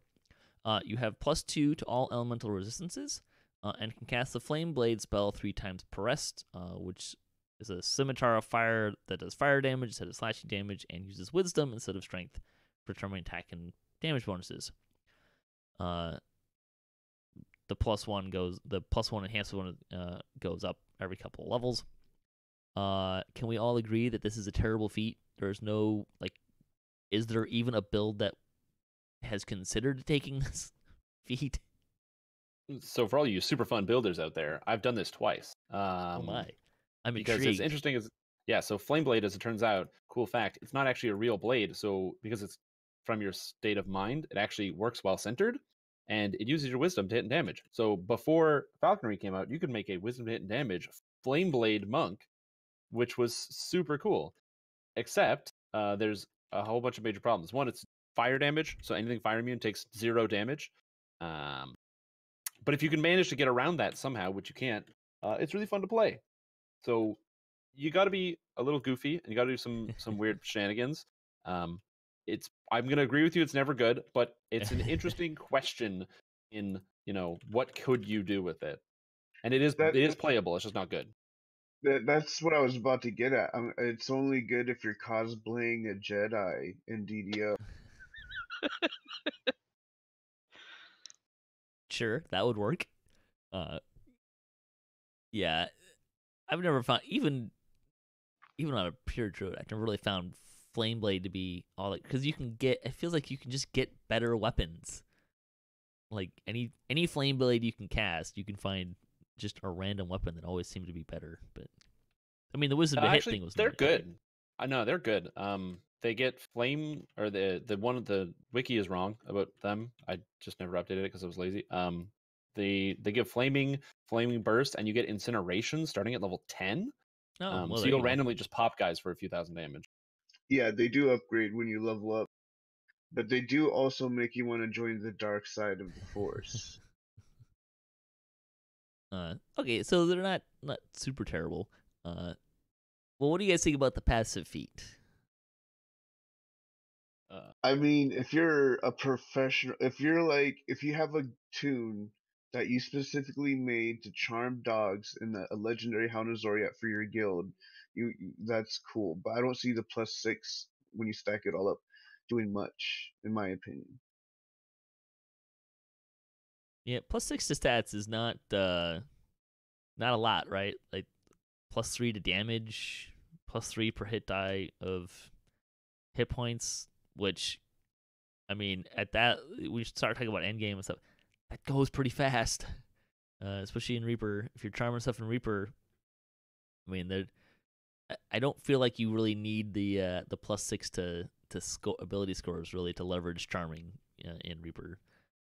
Speaker 4: You have +2 to all elemental resistances, and can cast the Flame Blade spell 3 times per rest, which is a scimitar of fire that does fire damage instead of slashing damage, and uses wisdom instead of strength for determining attack and damage bonuses. The +1 enhanced one goes up every couple of levels. Can we all agree that this is a terrible feat? There's no, is there even a build that has considered taking this feat?
Speaker 5: So for all you super fun builders out there, I've done this twice.
Speaker 4: Oh my. I'm
Speaker 5: because
Speaker 4: intrigued.
Speaker 5: as interesting as, so Flame Blade, as it turns out, cool fact, it's not actually a real blade. So because it's from your state of mind, it actually works while centered, and it uses your wisdom to hit and damage. So before Falconry came out, you could make a wisdom to hit and damage Flame Blade monk, which was super cool. Except there's a whole bunch of major problems. One, it's fire damage, so anything fire immune takes 0 damage. But if you can manage to get around that somehow, which you can't, it's really fun to play. So you got to be a little goofy, and you got to do some weird shenanigans. I'm going to agree with you, it's never good, but it's an interesting question in, what could you do with it? And it is playable, it's just not good.
Speaker 7: That's what I was about to get at. It's only good if you're cosplaying a Jedi in DDO.
Speaker 4: Sure, that would work. Yeah, I've never found, even on a pure druid, I've never really found Flame Blade to be all because it feels like you can just get better weapons. Like any Flame Blade you can cast, you can find just a random weapon that always seemed to be better. But I mean, the wisdom to hit thing was
Speaker 5: they're good. I know they're good. They get flame, or the wiki is wrong about them. I just never updated it because I was lazy. They give flaming burst, and you get incineration starting at level 10. So you'll randomly just pop guys for a few thousand damage.
Speaker 7: Yeah, they do upgrade when you level up, but they do also make you want to join the dark side of the Force.
Speaker 4: Okay, so they're not super terrible. Well, what do you guys think about the passive feat?
Speaker 7: I mean, if you're a professional, if you have a tune that you specifically made to charm dogs in a legendary Hound of Zoriat for your guild, that's cool. But I don't see the +6 when you stack it all up doing much, in my opinion.
Speaker 4: Yeah, +6 to stats is not a lot, right? Like +3 to damage, +3 per hit die of hit points, which, I mean, at that, we start talking about endgame and stuff. That goes pretty fast, especially in Reaper. If you're charming stuff in Reaper, I mean, I don't feel like you really need the +6 to ability scores really to leverage charming in Reaper,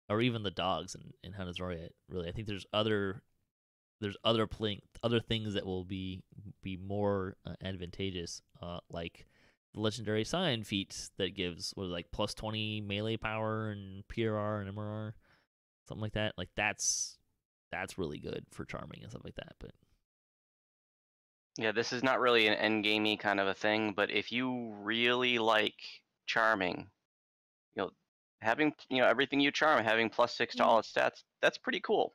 Speaker 4: or even the dogs in Hound of Zoriat. Really, I think there's other things that will be more advantageous, like the legendary sign feat that gives like +20 melee power and PRR and MRR, something like that. Like that's really good for charming and stuff like that. But
Speaker 6: Yeah, this is not really an endgamey kind of a thing, but if you really like charming, having everything you charm, having +6 to all its stats, that's pretty cool.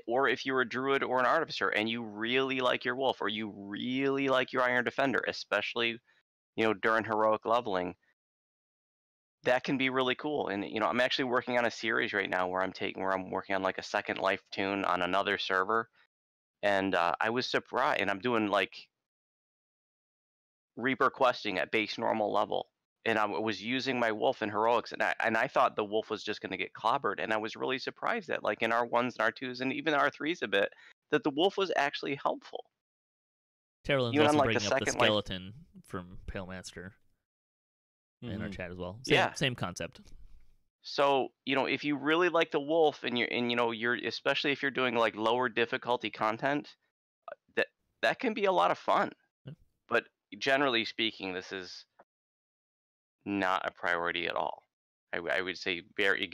Speaker 6: Or if you're a druid or an artificer and you really like your wolf, or you really like your iron defender, especially during heroic leveling, that can be really cool. And I'm actually working on a series right now where I'm working on like a second life tune on another server, and I was surprised, and I'm doing like Reaper questing at base normal level, and I was using my wolf in heroics, and I thought the wolf was just going to get clobbered, and I was really surprised that, like, in R1s and R2s and even R3s a bit, that the wolf was actually helpful.
Speaker 4: Terrellin's
Speaker 6: Even on
Speaker 4: also
Speaker 6: like the
Speaker 4: bringing up the
Speaker 6: second life.
Speaker 4: skeleton from Pale Master in our chat as well.
Speaker 6: Yeah.
Speaker 4: Same concept.
Speaker 6: So if you really like the wolf, and you're especially if you're doing like lower difficulty content, that can be a lot of fun.
Speaker 4: Yeah.
Speaker 6: But generally speaking, this is not a priority at all. I would say very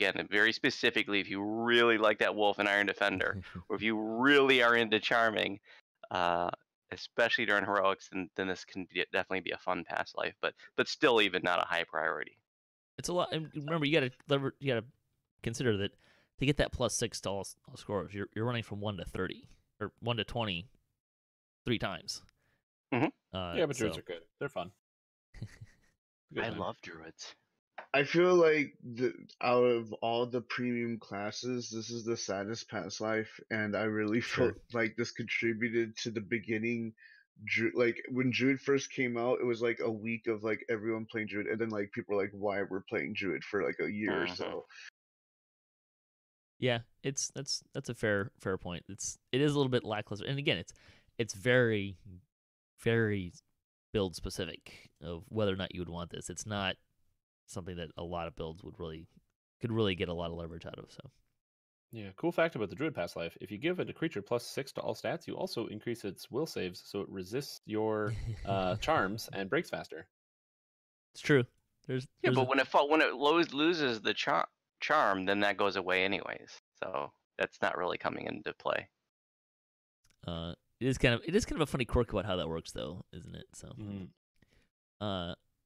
Speaker 6: specifically, if you really like that wolf and iron defender, or if you really are into charming, especially during heroics, then this can definitely be a fun past life, but still even not a high priority.
Speaker 4: It's a lot. And remember, you gotta consider that to get that +6 to all scores, you're running from 1 to 30 or 1 to 20 3 times.
Speaker 6: Mm-hmm.
Speaker 5: Yeah, but druids are good. They're fun.
Speaker 6: I love druids.
Speaker 7: I feel like out of all the premium classes, this is the saddest past life, and I really felt like this contributed to the beginning. Like when Druid first came out, it was like a week of like everyone playing Druid, and then like people were like, "Why we're playing Druid for like a year or so?"
Speaker 4: Yeah, that's a fair point. It is a little bit lackluster, and again, it's very build specific of whether or not you would want this. It's not something that a lot of builds could really get a lot of leverage out of. So
Speaker 5: yeah, cool fact about the Druid past life: if you give a creature +6 to all stats, you also increase its will saves, so it resists your charms and breaks faster.
Speaker 4: It's true.
Speaker 6: But when it loses the charm, then that goes away anyways. So that's not really coming into play.
Speaker 4: It is kind of a funny quirk about how that works, though, isn't it? So,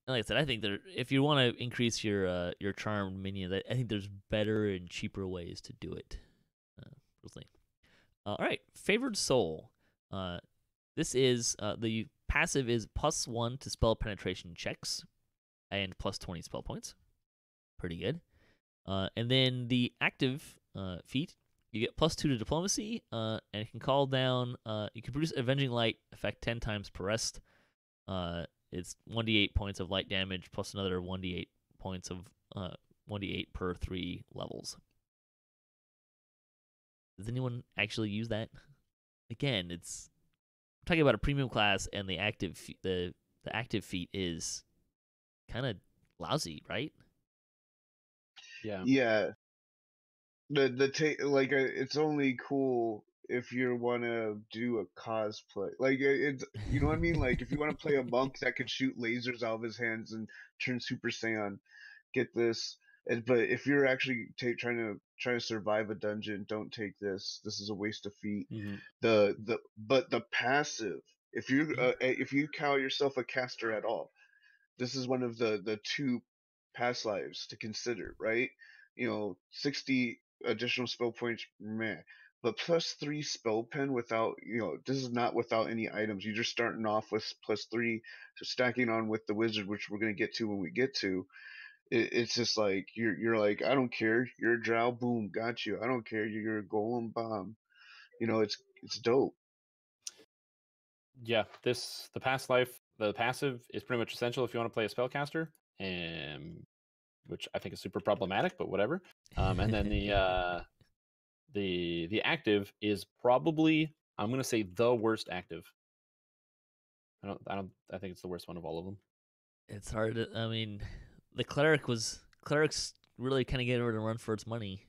Speaker 4: like I said, I think that if you want to increase your charmed minion, I think there's better and cheaper ways to do it. Personally. All right, favored soul. This is the passive is +1 to spell penetration checks, and +20 spell points. Pretty good. And then the active feat, you get +2 to diplomacy, and it can call down. You can produce Avenging Light effect 10 times per rest. It's 1d8 points of light damage plus another 1d8 points of 1d8 per 3 levels. Does anyone actually use that? Again, I'm talking about a premium class, and the active feat is kind of lousy, right?
Speaker 5: Yeah.
Speaker 7: Yeah. It's only cool if you want to do a cosplay. Like it's you know what I mean. Like if you want to play a monk that could shoot lasers out of his hands and turn Super Saiyan, get this. But if you're actually trying to survive a dungeon, don't take this. This is a waste of feat. But the passive, if you call yourself a caster at all, this is one of the 2 past lives to consider, right? 60 additional spell points, meh. But +3 spell pen without, this is not without any items. You're just starting off with +3, so stacking on with the wizard, which we're gonna get to when we get to. It's just like you're like, I don't care. You're a drow, boom, got you. I don't care. You're a golem, bomb. It's dope.
Speaker 5: Yeah, the passive is pretty much essential if you want to play a spellcaster, which I think is super problematic, but whatever. And then the active is probably, I'm gonna say, the worst active. I think it's the worst one of all of them.
Speaker 4: It's hard to, I mean, the cleric's really kind of getting rid of run for its money.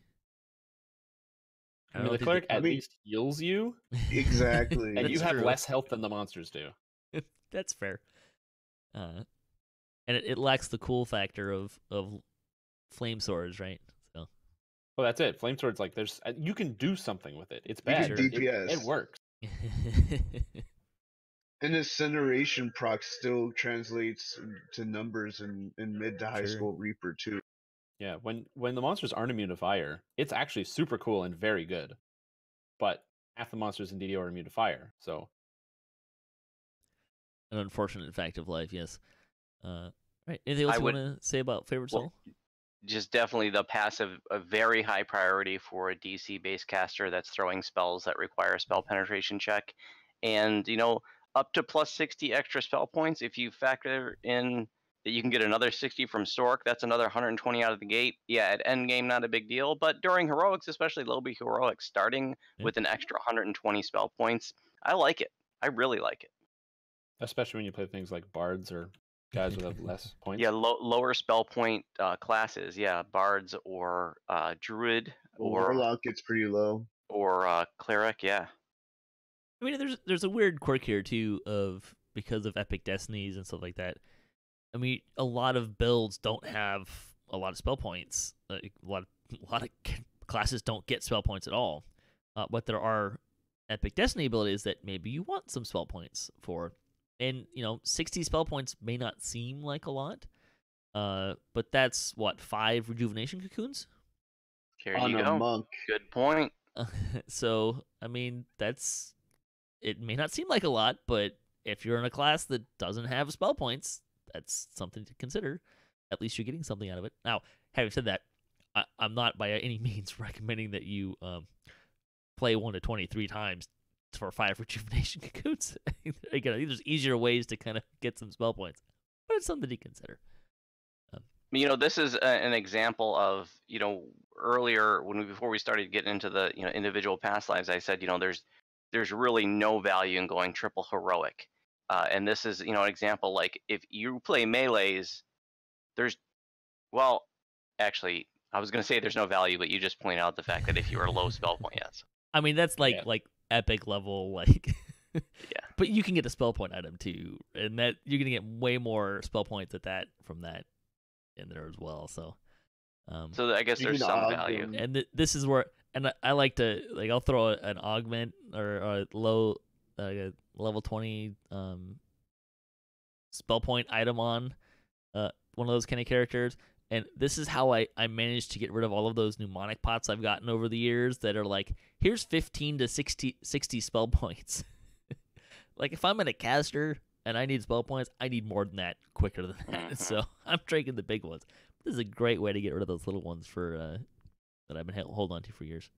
Speaker 5: I mean, the cleric at least heals you.
Speaker 7: Exactly.
Speaker 5: And you have less health than the monsters do.
Speaker 4: That's fair. And it lacks the cool factor of flame swords, right? So.
Speaker 5: Well, that's it. Flame swords, like, you can do something with it. It's bad.
Speaker 7: DPS.
Speaker 5: It works.
Speaker 7: And incineration proc still translates to numbers in mid to high school Reaper too.
Speaker 5: Yeah, when the monsters aren't immune to fire, it's actually super cool and very good. But half the monsters in DDO are immune to fire, so
Speaker 4: an unfortunate fact of life, yes. Right. Anything else you want to say about favorite soul?
Speaker 6: Just definitely the passive, a very high priority for a DC-based caster that's throwing spells that require a spell penetration check. And, up to +60 extra spell points, if you factor in that you can get another 60 from Sork, that's another 120 out of the gate. Yeah, at endgame, not a big deal. But during heroics, especially lowby heroics, starting with an extra 120 spell points, I like it. I really like it.
Speaker 5: Especially when you play things like bards or guys with less points.
Speaker 6: Yeah, lower spell point classes. Yeah, bards or druid or
Speaker 7: warlock gets pretty low.
Speaker 6: Or cleric. Yeah.
Speaker 4: I mean, there's a weird quirk here too because of epic destinies and stuff like that. I mean, a lot of builds don't have a lot of spell points. A lot of classes don't get spell points at all. But there are epic destiny abilities that maybe you want some spell points for. And, 60 spell points may not seem like a lot, but that's, 5 rejuvenation cocoons?
Speaker 6: Here you go.
Speaker 7: Monk.
Speaker 6: Good point.
Speaker 4: So, I mean, it may not seem like a lot, but if you're in a class that doesn't have spell points, that's something to consider. At least you're getting something out of it. Now, having said that, I'm not by any means recommending that you play 1 to 23 times for 5 rejuvenation cocoons. Again, I think there's easier ways to kind of get some spell points, but it's something to consider.
Speaker 6: This is an example of, earlier before we started getting into the individual past lives, I said there's really no value in going triple heroic, and this is an example. Like if you play melees, actually I was going to say there's no value, but you just point out the fact that if you are a low spell point, yes.
Speaker 4: I mean that's like epic level, like
Speaker 6: yeah.
Speaker 4: But you can get a spell point item too, and that you're gonna get way more spell points from that in there as well. So,
Speaker 6: so I guess there's some value.
Speaker 4: And this is where, and I like to I'll throw an augment or a low level 20 spell point item on one of those kind of characters. And this is how I managed to get rid of all of those mnemonic pots I've gotten over the years that are like, here's 15 to 60 spell points. Like, if I'm in a caster and I need spell points, I need more than that, quicker than that. So I'm taking the big ones. This is a great way to get rid of those little ones that I've been holding on to for years.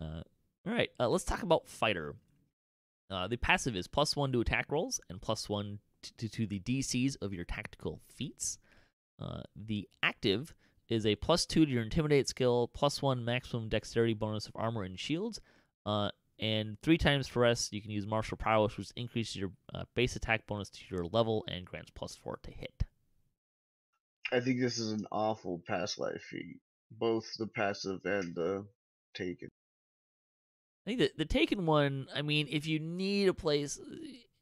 Speaker 4: All right, let's talk about Fighter. The passive is +1 to attack rolls and +1 to the DCs of your tactical feats. The active is a +2 to your Intimidate skill, +1 maximum dexterity bonus of armor and shields, and 3 times for rest you can use martial prowess, which increases your base attack bonus to your level and grants +4 to hit.
Speaker 7: I think this is an awful past life feat, both the passive and the taken.
Speaker 4: I think the taken one, I mean, if you need a place,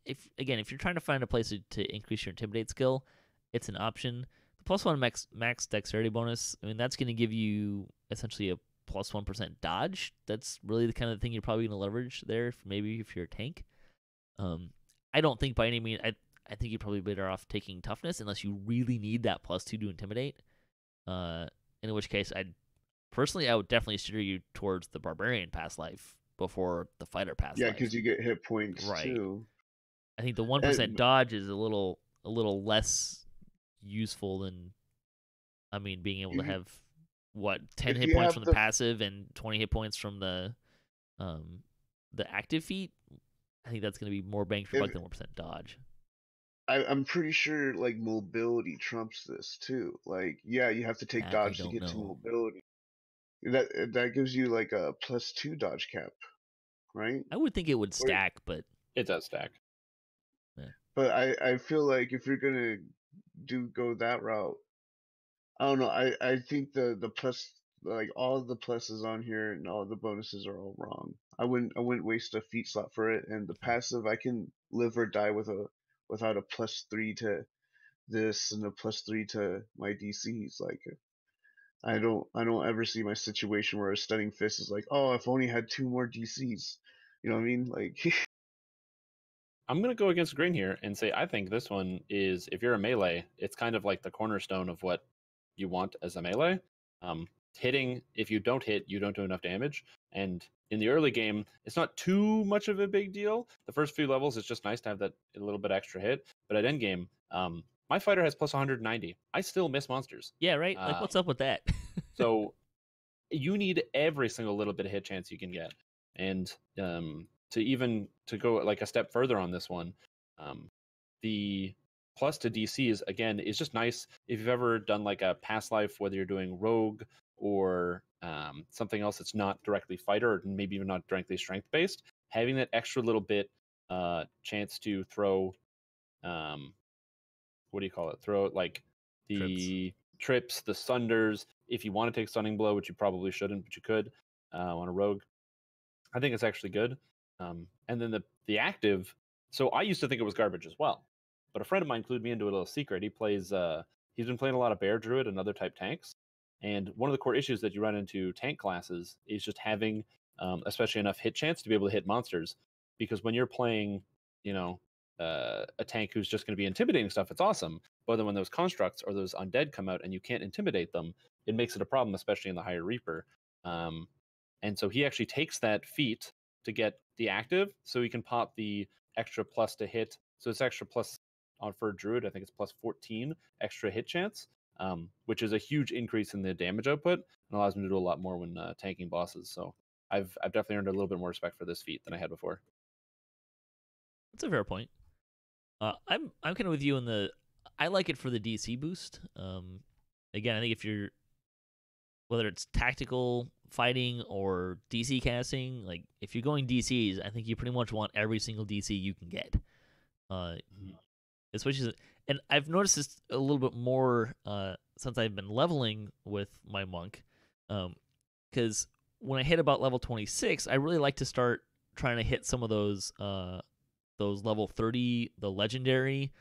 Speaker 4: if you're trying to find a place to increase your Intimidate skill, it's an option. +1 max dexterity bonus, I mean, that's going to give you essentially a +1% dodge. That's really the kind of thing you're probably going to leverage there, maybe if you're a tank. I don't think by any means, I think you're probably better off taking toughness unless you really need that +2 to intimidate. In which case, I'd personally, I would definitely steer you towards the barbarian past life before the fighter past
Speaker 7: Yeah,
Speaker 4: life.
Speaker 7: because you get hit points
Speaker 4: Right.
Speaker 7: too.
Speaker 4: I think the 1% dodge is a little less useful than, I mean, being able to have what 10
Speaker 7: if
Speaker 4: hit
Speaker 7: you
Speaker 4: points
Speaker 7: have
Speaker 4: from the passive and 20 hit points from the active feat. I think that's going to be more bang for buck than 1% dodge.
Speaker 7: I'm pretty sure like mobility trumps this too. Like, yeah, you have to take
Speaker 4: That I
Speaker 7: dodge to
Speaker 4: don't
Speaker 7: get to
Speaker 4: know.
Speaker 7: mobility. That gives you like a +2 dodge cap, right?
Speaker 4: I would think it would stack, but
Speaker 5: It does stack.
Speaker 7: But I feel like if you're gonna go that route, I don't know. I think the plus, like all the pluses on here and all the bonuses are all wrong. I wouldn't waste a feat slot for it. And the passive, I can live or die without a +3 to this and a +3 to my DCs. Like I don't ever see my situation where a stunning fist is like, oh, if I only had 2 more DCs. You know what I mean? Like
Speaker 5: I'm going to go against the grain here and say I think this one is, if you're a melee, it's kind of like the cornerstone of what you want as a melee. Hitting, if you don't hit, you don't do enough damage. And in the early game, it's not too much of a big deal. The first few levels, it's just nice to have that a little bit extra hit. But at endgame, my fighter has plus 190. I still miss monsters.
Speaker 4: Yeah, right? Like, what's up with that?
Speaker 5: So you need every single little bit of hit chance you can get. And to go like a step further on this one, the plus to DCs again is just nice. If you've ever done like a past life, whether you're doing rogue or something else that's not directly fighter or maybe even not directly strength based, having that extra little bit chance to throw what do you call it? Throw like the trips, the sunders. If you want to take stunning blow, which you probably shouldn't, but you could on a rogue, I think it's actually good. And then the active. So I used to think it was garbage as well, but a friend of mine clued me into a little secret. He plays. He's been playing a lot of bear druid and other type tanks, and one of the core issues that you run into tank classes is just having, especially enough hit chance to be able to hit monsters. Because when you're playing, you know, a tank who's just going to be intimidating stuff, it's awesome. But then when those constructs or those undead come out and you can't intimidate them, it makes it a problem, especially in the higher Reaper. And so he actually takes that feat to get the active, so he can pop the extra plus to hit. So it's extra plus on for Druid. I think it's plus 14 extra hit chance, which is a huge increase in the damage output and allows him to do a lot more when tanking bosses. So I've definitely earned a little bit more respect for this feat than I had before.
Speaker 4: That's a fair point. I'm kind of with you in the. I like it for the DC boost. Again, I think if you're, whether it's tactical fighting or DC casting, like if you're going DCs, I think you pretty much want every single DC you can get. Especially, and I've noticed this a little bit more since I've been leveling with my monk, because when I hit about level 26, I really like to start trying to hit some of those level 30, the legendary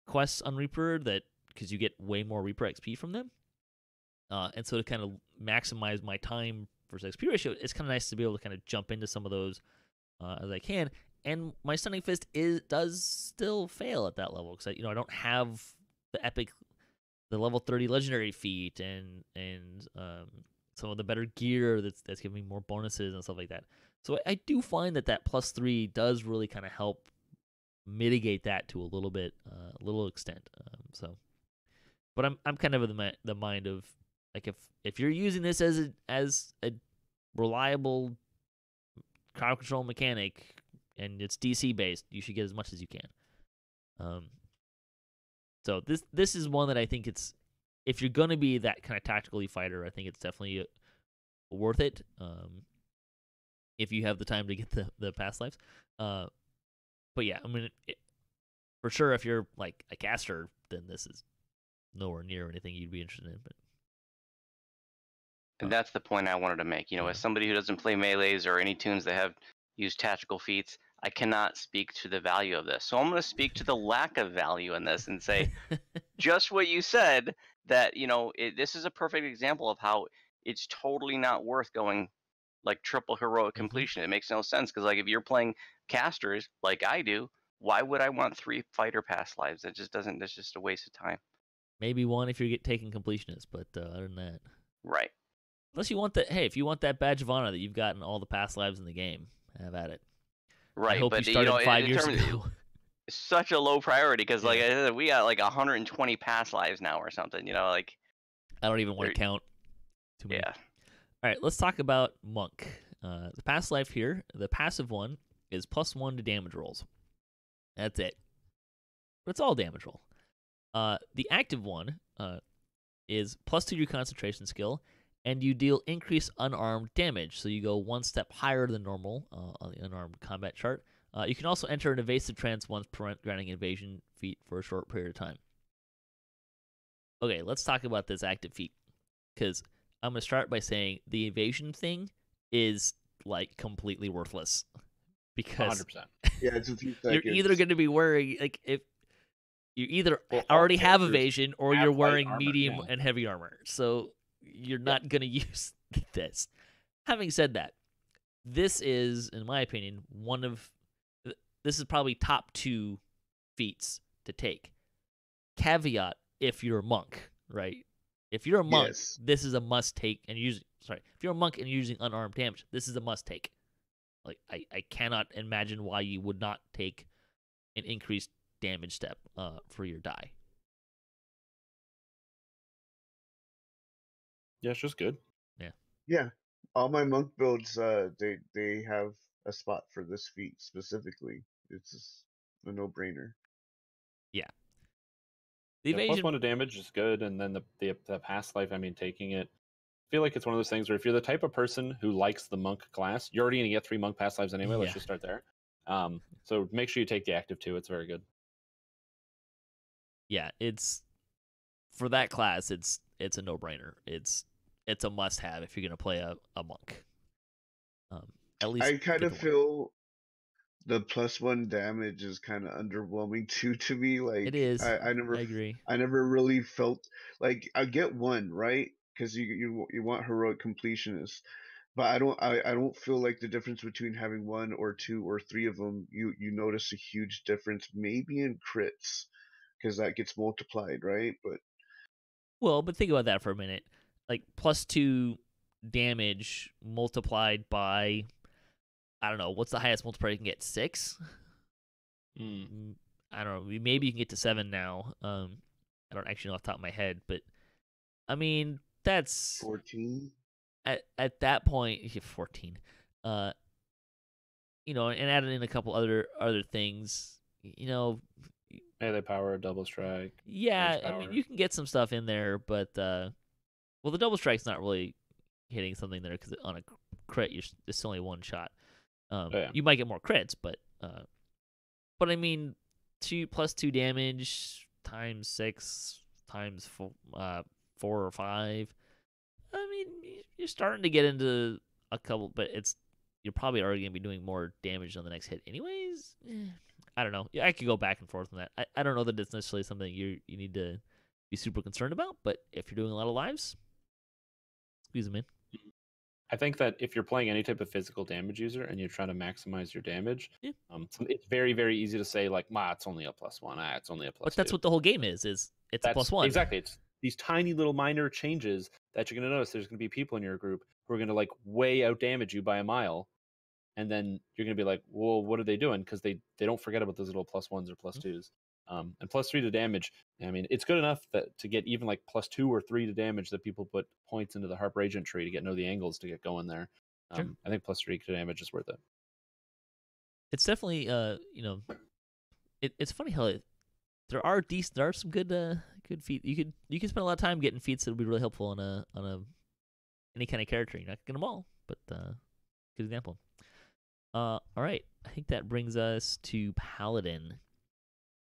Speaker 4: quests on Reaper, that because you get way more Reaper XP from them. And so to kind of maximize my time versus XP ratio, it's kind of nice to be able to kind of jump into some of those as I can. And my Stunning Fist does still fail at that level because I don't have the level 30 legendary feat and some of the better gear that's giving me more bonuses and stuff like that. So I do find that +3 does really kind of help mitigate that to a little extent. But I'm kind of in the mind of, like, if you're using this as a reliable crowd control mechanic and it's DC based, you should get as much as you can. So this is one that I think it's, if you're gonna be that kind of tactically fighter, I think it's definitely worth it. If you have the time to get the past lives. But yeah, I mean, for sure, if you're like a caster, then this is nowhere near anything you'd be interested in. But
Speaker 6: and that's the point I wanted to make. As somebody who doesn't play melees or any tunes that have used tactical feats, I cannot speak to the value of this. So I'm going to speak to the lack of value in this and say just what you said, that, this is a perfect example of how it's totally not worth going like triple heroic completion. It makes no sense because, like, if you're playing casters like I do, why would I want 3 fighter past lives? It just doesn't. That's just a waste of time.
Speaker 4: maybe one if you're taking completionists, but other than that,
Speaker 6: right.
Speaker 4: Unless you want that, hey, if you want that badge of honor that you've gotten all the past lives in the game, have at it.
Speaker 6: Right,
Speaker 4: I hope
Speaker 6: but
Speaker 4: you started 5
Speaker 6: in
Speaker 4: years
Speaker 6: terms
Speaker 4: ago.
Speaker 6: it's such a low priority because, like
Speaker 4: Yeah.
Speaker 6: I said, we got like 120 past lives now or something. Like
Speaker 4: I don't even want
Speaker 6: There-
Speaker 4: to count. Too many.
Speaker 6: yeah.
Speaker 4: All right, let's talk about Monk. The past life here, the passive one is +1 to damage rolls. That's it. But it's all damage roll. The active one is +2 to your concentration skill, and you deal increased unarmed damage. So you go one step higher than normal on the unarmed combat chart. You can also enter an evasive trance once per round, granting evasion feat for a short period of time. Okay, let's talk about this active feat, because I'm going to start by saying the evasion thing is, like, completely worthless. Because
Speaker 5: 100%.
Speaker 7: Yeah, it's a few
Speaker 4: you're
Speaker 7: seconds.
Speaker 4: either going to be wearing, like, if you either
Speaker 5: Well, all
Speaker 4: already have
Speaker 5: characters
Speaker 4: evasion or
Speaker 5: have
Speaker 4: you're
Speaker 5: light
Speaker 4: wearing
Speaker 5: armor,
Speaker 4: medium
Speaker 5: yeah.
Speaker 4: and heavy armor. So you're not going to use this. Having said that, this is, in my opinion, this is probably top 2 feats to take. Caveat if you're a monk, right? If you're a monk,
Speaker 7: Yes.
Speaker 4: this is a must take. And if you're a monk and you're using unarmed damage, this is a must take. Like, I cannot imagine why you would not take an increased damage step for your die.
Speaker 5: Yeah, it's just good.
Speaker 7: Yeah, all my monk builds, they have a spot for this feat specifically. It's just a no-brainer.
Speaker 4: The
Speaker 5: Yeah,
Speaker 4: evasion,
Speaker 5: +1 to damage is good, and then the past life. I mean, taking it. I feel like it's one of those things where if you're the type of person who likes the monk class, you're already gonna get 3 monk past lives anyway.
Speaker 4: Yeah.
Speaker 5: Let's just start there. So make sure you take the active too. It's very good.
Speaker 4: yeah, it's for that class. It's a no brainer. It's a must have if you're gonna play a monk. At least
Speaker 7: I kind
Speaker 4: get
Speaker 7: of
Speaker 4: the one.
Speaker 7: feel the +1 damage is kind of underwhelming too to me. Like
Speaker 4: It is.
Speaker 7: I
Speaker 4: I
Speaker 7: never
Speaker 4: agree.
Speaker 7: I never really felt like I get 1, right? Because you want heroic completionists, but I don't feel like the difference between having 1 or 2 or 3 of them. You notice a huge difference maybe in crits because that gets multiplied, right? But
Speaker 4: Well, but think about that for a minute. Like +2 damage multiplied by, I don't know, what's the highest multiplier you can get? 6? I don't know. Maybe you can get to 7 now. I don't actually know off the top of my head, but I mean that's
Speaker 7: 14.
Speaker 4: at that point. 14. And adding in a couple other things.
Speaker 5: Melee power, double strike.
Speaker 4: Yeah,
Speaker 5: Range
Speaker 4: I mean
Speaker 5: power.
Speaker 4: you can get some stuff in there, but the double strike's not really hitting something there because on a crit it's only one shot.
Speaker 5: Yeah.
Speaker 4: You might get more crits, but I mean, 2 damage times 6 times 4 or 5. I mean, you're starting to get into a couple, but you're probably already gonna be doing more damage on the next hit, anyways. I don't know. Yeah, I could go back and forth on that. I don't know that it's necessarily something you need to be super concerned about, but if you're doing a lot of lives, squeeze them in.
Speaker 5: I think that if you're playing any type of physical damage user and you're trying to maximize your damage,
Speaker 4: Yeah.
Speaker 5: It's very, very easy to say like, it's only a +1. It's only a +2.
Speaker 4: But that's what the whole game is it's a +1.
Speaker 5: Exactly. It's these tiny little minor changes that you're going to notice. There's going to be people in your group who are going to like way out damage you by a mile. And then you're going to be like, well, what are they doing? Because they don't forget about those little +1s or +2s. And +3 to damage. I mean, it's good enough to get even like +2 or 3 to damage that people put points into the Harp Radiant tree to know the angles to get going there.
Speaker 4: Sure.
Speaker 5: I think +3 to damage is worth it.
Speaker 4: It's definitely it's funny how there are some good feats. You can spend a lot of time getting feats that would be really helpful on a any kind of character. You're not gonna get them all, but good example. All right, I think that brings us to Paladin.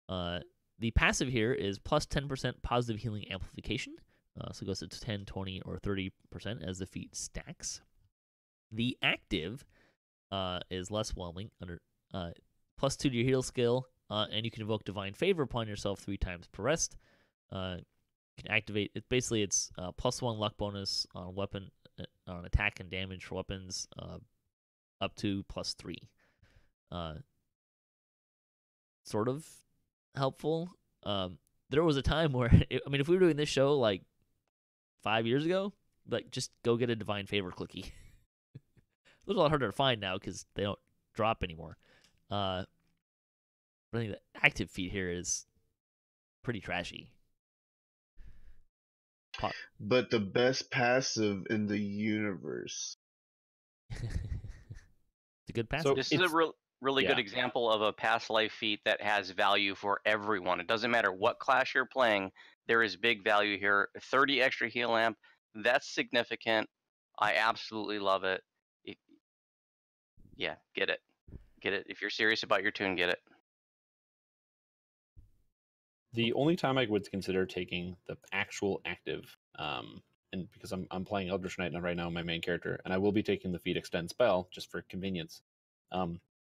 Speaker 4: The passive here is plus 10% positive healing amplification. So it goes to 10, 20, or 30% as the feat stacks. The active is less whelming, under plus 2 to your heal skill, and you can invoke Divine Favor upon yourself 3 times per rest. You can activate it. Basically, it's plus 1 luck bonus on weapon, on attack and damage for weapons, up to plus 3. Sort of helpful. There was a time where, if we were doing this show like 5 years ago, like just go get a divine favor clicky. Those are a lot harder to find now because they don't drop anymore. But I think the active feat here is pretty trashy.
Speaker 7: But the best passive in the universe.
Speaker 4: It's a good passive.
Speaker 5: So
Speaker 6: This is a really good
Speaker 5: yeah.
Speaker 6: example of a past life feat that has value for everyone. It doesn't matter what class you're playing, there is big value here. 30 extra heal amp, that's significant. I absolutely love it. Yeah, get it. Get it. If you're serious about your tune, get it.
Speaker 5: The only time I would consider taking the actual active, and because I'm playing Eldritch Knight right now, my main character, and I will be taking the feat extend spell just for convenience,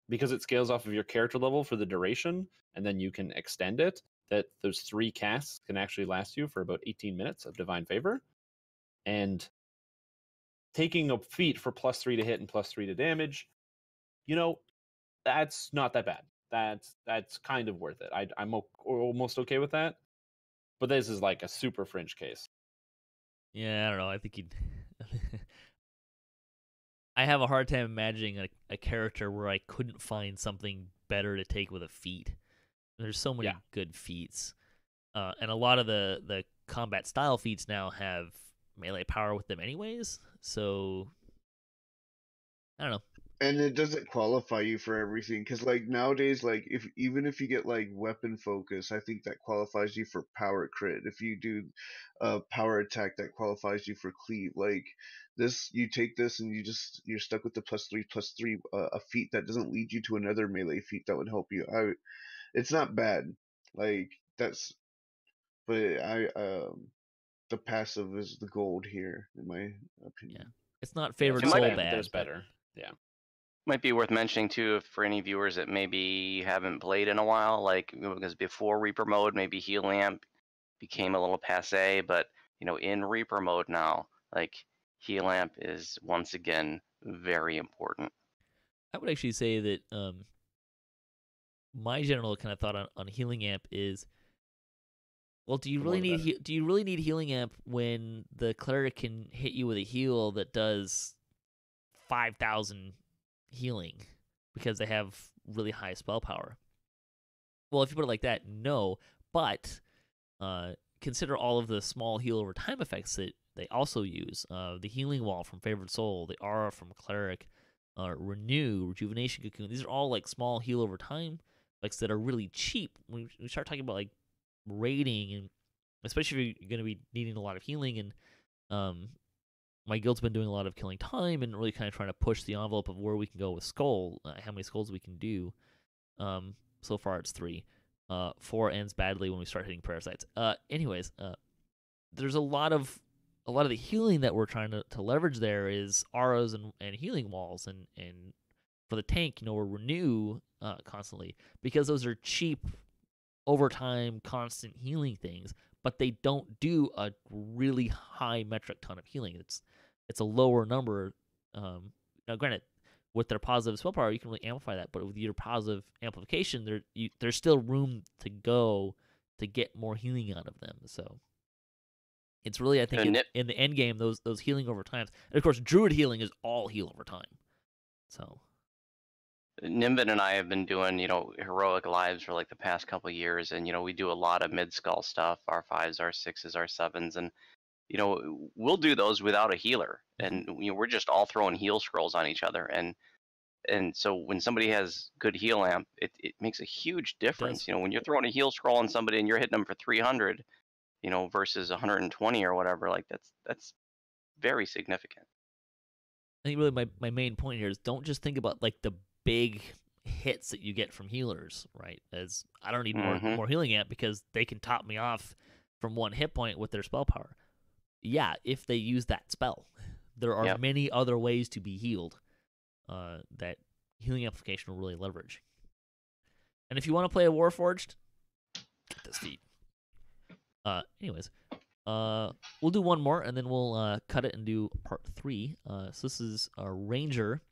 Speaker 5: because it scales off of your character level for the duration, and then you can extend it. That those 3 casts can actually last you for about 18 minutes of divine favor, and taking a feat for +3 to hit and +3 to damage, that's not that bad. That's kind of worth it. I'm almost okay with that. But this is like a super fringe case.
Speaker 4: Yeah, I don't know. I think he'd. I have a hard time imagining a character where I couldn't find something better to take with a feat. There's so many good feats, and a lot of the combat style feats now have melee power with them, anyways. So I don't know.
Speaker 7: And it doesn't qualify you for everything, because like nowadays, like even if you get like weapon focus, I think that qualifies you for power crit. If you do power attack, that qualifies you for cleave. Like this, you take this and you're stuck with the +3/+3, a feat that doesn't lead you to another melee feat that would help you out. It's not bad. Like that's, but the passive is the gold here, in my opinion.
Speaker 4: Yeah, it's not favored
Speaker 5: It's
Speaker 4: soul
Speaker 5: bad,
Speaker 4: bad.
Speaker 5: there's better. Yeah.
Speaker 6: Might be worth mentioning too, for any viewers that maybe haven't played in a while, like because before Reaper mode, maybe heal amp became a little passe, but in Reaper mode now, like heal amp is once again very important.
Speaker 4: I would actually say that my general kind of thought on healing amp is, well, do you really need healing amp when the cleric can hit you with a heal that does 5,000 healing because they have really high spell power? Well, if you put it like that, no. But consider all of the small heal over time effects that they also use. The healing wall from Favored Soul, the aura from cleric, renew, rejuvenation cocoon. These are all like small heal over time effects that are really cheap. When we start talking about like raiding, and especially if you're going to be needing a lot of healing, and my guild's been doing a lot of killing time and really kind of trying to push the envelope of where we can go with skull, how many skulls we can do. So far it's 3. 4 ends badly when we start hitting parasites. Anyways, there's a lot of the healing that we're trying to leverage there is auras and healing walls, and for the tank, we're renew constantly, because those are cheap overtime constant healing things, but they don't do a really high metric ton of healing. It's a lower number. Now, granted, with their positive spell power, you can really amplify that, but with your positive amplification, there's still room to go to get more healing out of them. So it's really, I think, in the end game, those healing over time. And of course, Druid healing is all heal over time. So
Speaker 6: Nimvind and I have been doing, heroic lives for like the past couple of years, and we do a lot of mid-skull stuff, R5s, R6s, R7s, and we'll do those without a healer, and we're just all throwing heal scrolls on each other, and so when somebody has good heal amp, it makes a huge difference. When you're throwing a heal scroll on somebody and you're hitting them for 300, versus 120 or whatever, like that's very significant.
Speaker 4: I think really my main point here is, don't just think about like the big hits that you get from healers, right? As I don't need more healing amp because they can top me off from 1 hit point with their spell power. Yeah, if they use that spell. There are many other ways to be healed that healing amplification will really leverage. And if you want to play a Warforged, get this feat. Anyways, we'll do one more, and then we'll cut it and do part 3. So this is a Ranger,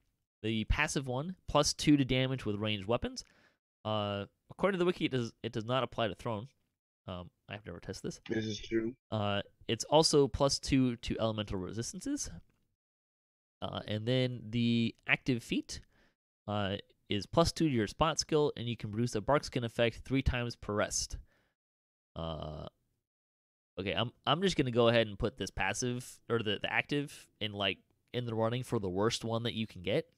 Speaker 4: the passive one, +2 to damage with ranged weapons. According to the wiki, it does not apply to Throne. I've never tested this.
Speaker 7: This is true.
Speaker 4: it's also +2 to elemental resistances. And then the active feat is +2 to your spot skill, and you can produce a bark skin effect 3 times per rest. Okay, I'm just gonna go ahead and put this passive or the active in the running for the worst one that you can get.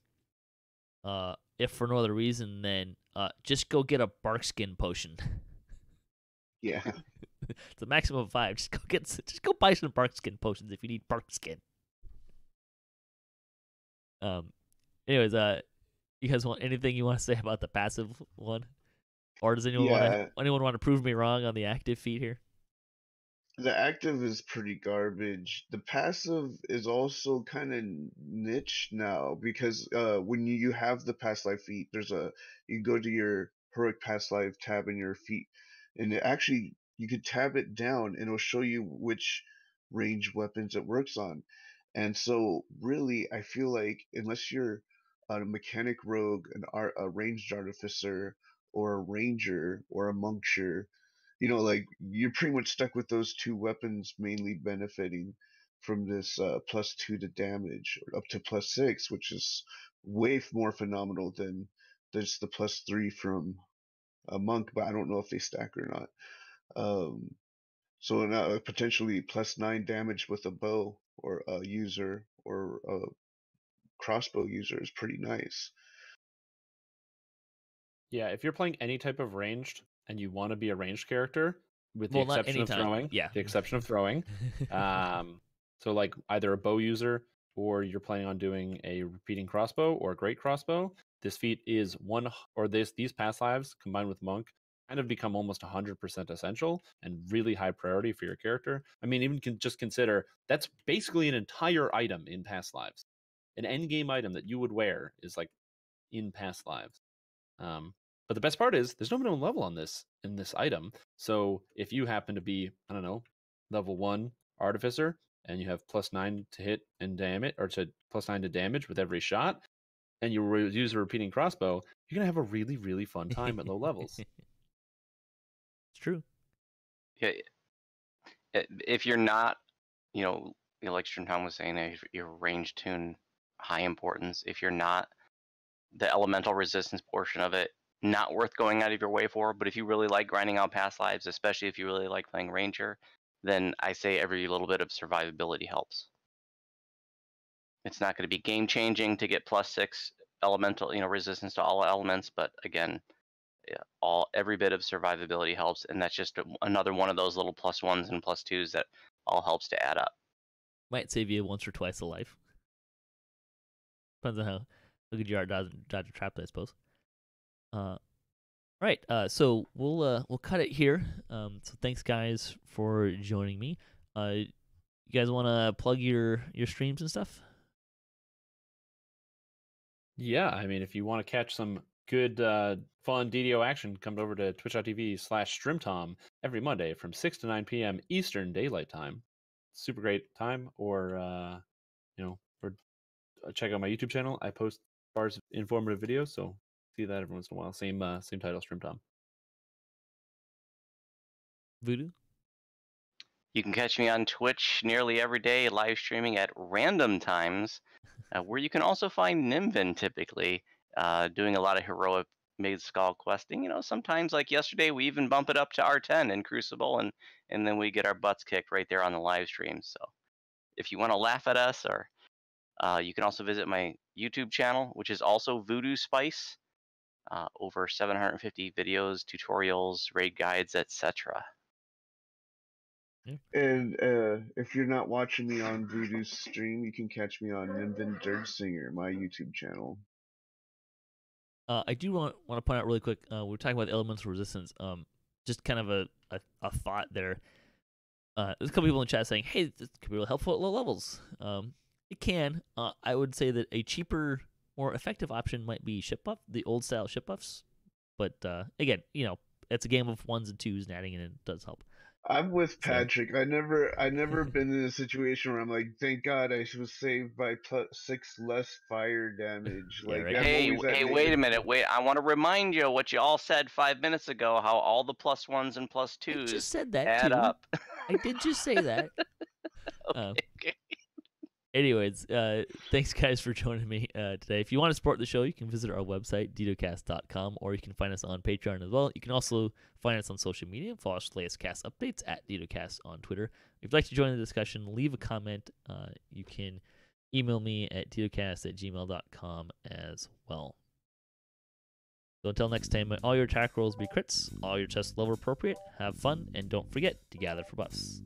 Speaker 4: If for no other reason, then just go get a bark skin potion.
Speaker 7: Yeah.
Speaker 4: It's a maximum of 5. Just go buy some bark skin potions if you need bark skin. Anyways, you guys want anything you want to say about the passive one, or does anyone want to prove me wrong on the active feat here?
Speaker 7: The active is pretty garbage. The passive is also kind of niche now because when you have the past life feat, you go to your heroic past life tab in your feat, and you could tab it down and it'll show you which range weapons it works on. And so really, I feel like unless you're a mechanic rogue, a ranged artificer, or a ranger, or a monksher, like you're pretty much stuck with those 2 weapons mainly benefiting from this +2 to damage, or up to +6, which is way more phenomenal than just the +3 from a monk, but I don't know if they stack or not. So now potentially +9 damage with a bow or a user or a crossbow user is pretty nice.
Speaker 5: Yeah, if you're playing any type of ranged and you want to be a ranged character, with the
Speaker 4: Well, not
Speaker 5: exception of
Speaker 4: anytime.
Speaker 5: throwing,
Speaker 4: Yeah.
Speaker 5: the exception of throwing, so like either a bow user or you're planning on doing a repeating crossbow or a great crossbow, this feat is these past lives combined with monk kind of become almost 100% essential and really high priority for your character. I mean, even just consider that's basically an entire item in past lives. An end game item that you would wear is like in past lives. But the best part is there's no minimum level on this in this item. So if you happen to be, I don't know, level 1 artificer and you have +9 to hit and damage, or to +9 to damage with every shot, and you use a repeating crossbow, you're gonna have a really, really fun time at low levels.
Speaker 4: It's true.
Speaker 6: Yeah, if you're not, like Strimtom was saying, if you're range tune high importance, if you're not, the elemental resistance portion of it, not worth going out of your way for. But if you really like grinding out past lives, especially if you really like playing ranger, then I say every little bit of survivability helps. It's not going to be game changing to get +6 elemental, resistance to all elements, but again, every bit of survivability helps, and that's just another one of those little +1s and +2s that all helps to add up.
Speaker 4: Might save you once or twice a life. Depends on how good you are dodge a trap, I suppose. Right. So we'll cut it here. So thanks guys for joining me. You guys want to plug your streams and stuff?
Speaker 5: Yeah, I mean, if you want to catch some good, fun DDO action, come over to twitch.tv/Strimtom every Monday from 6 to 9 p.m. Eastern Daylight Time. Super great time. Or check out my YouTube channel. I post bars of informative videos, so see that every once in a while. Same title, Strimtom.
Speaker 4: Voodoo?
Speaker 6: You can catch me on Twitch nearly every day, live streaming at random times, where you can also find Nimvind typically, doing a lot of heroic mid-skull questing. Sometimes like yesterday, we even bump it up to R10 in Crucible, and then we get our butts kicked right there on the live stream. So if you want to laugh at us, or you can also visit my YouTube channel, which is also Vooduspyce. Over 750 videos, tutorials, raid guides, etc.
Speaker 7: And if you're not watching me on Voodoo's stream, you can catch me on Nimvind Dirtsinger, my YouTube channel.
Speaker 4: I do want to point out really quick. We're talking about the elemental resistance. Just kind of a thought there. There's a couple people in the chat saying, "Hey, this could be really helpful at low levels." It can. I would say that a cheaper, more effective option might be ship buff, the old style ship buffs. But again, it's a game of 1s and 2s, and adding it in does help.
Speaker 7: I'm with Patrick. I never been in a situation where I'm like, thank God I was saved by +6 less fire damage.
Speaker 4: Yeah,
Speaker 7: Like,
Speaker 4: right.
Speaker 6: Hey, wait a minute. Wait, I want to remind you what you all said 5 minutes ago. How all the +1s and +2s
Speaker 4: I just said that
Speaker 6: add
Speaker 4: too.
Speaker 6: up.
Speaker 4: I did just say that.
Speaker 6: Okay.
Speaker 4: Anyways, thanks guys for joining me today. If you want to support the show, you can visit our website, DDOCast.com, or you can find us on Patreon as well. You can also find us on social media. Follow us for the latest cast updates at DDOCast on Twitter. If you'd like to join the discussion, leave a comment. You can email me at DDOCast@gmail.com as well. So until next time, may all your attack rolls be crits, all your tests level appropriate, have fun, and don't forget to gather for buffs.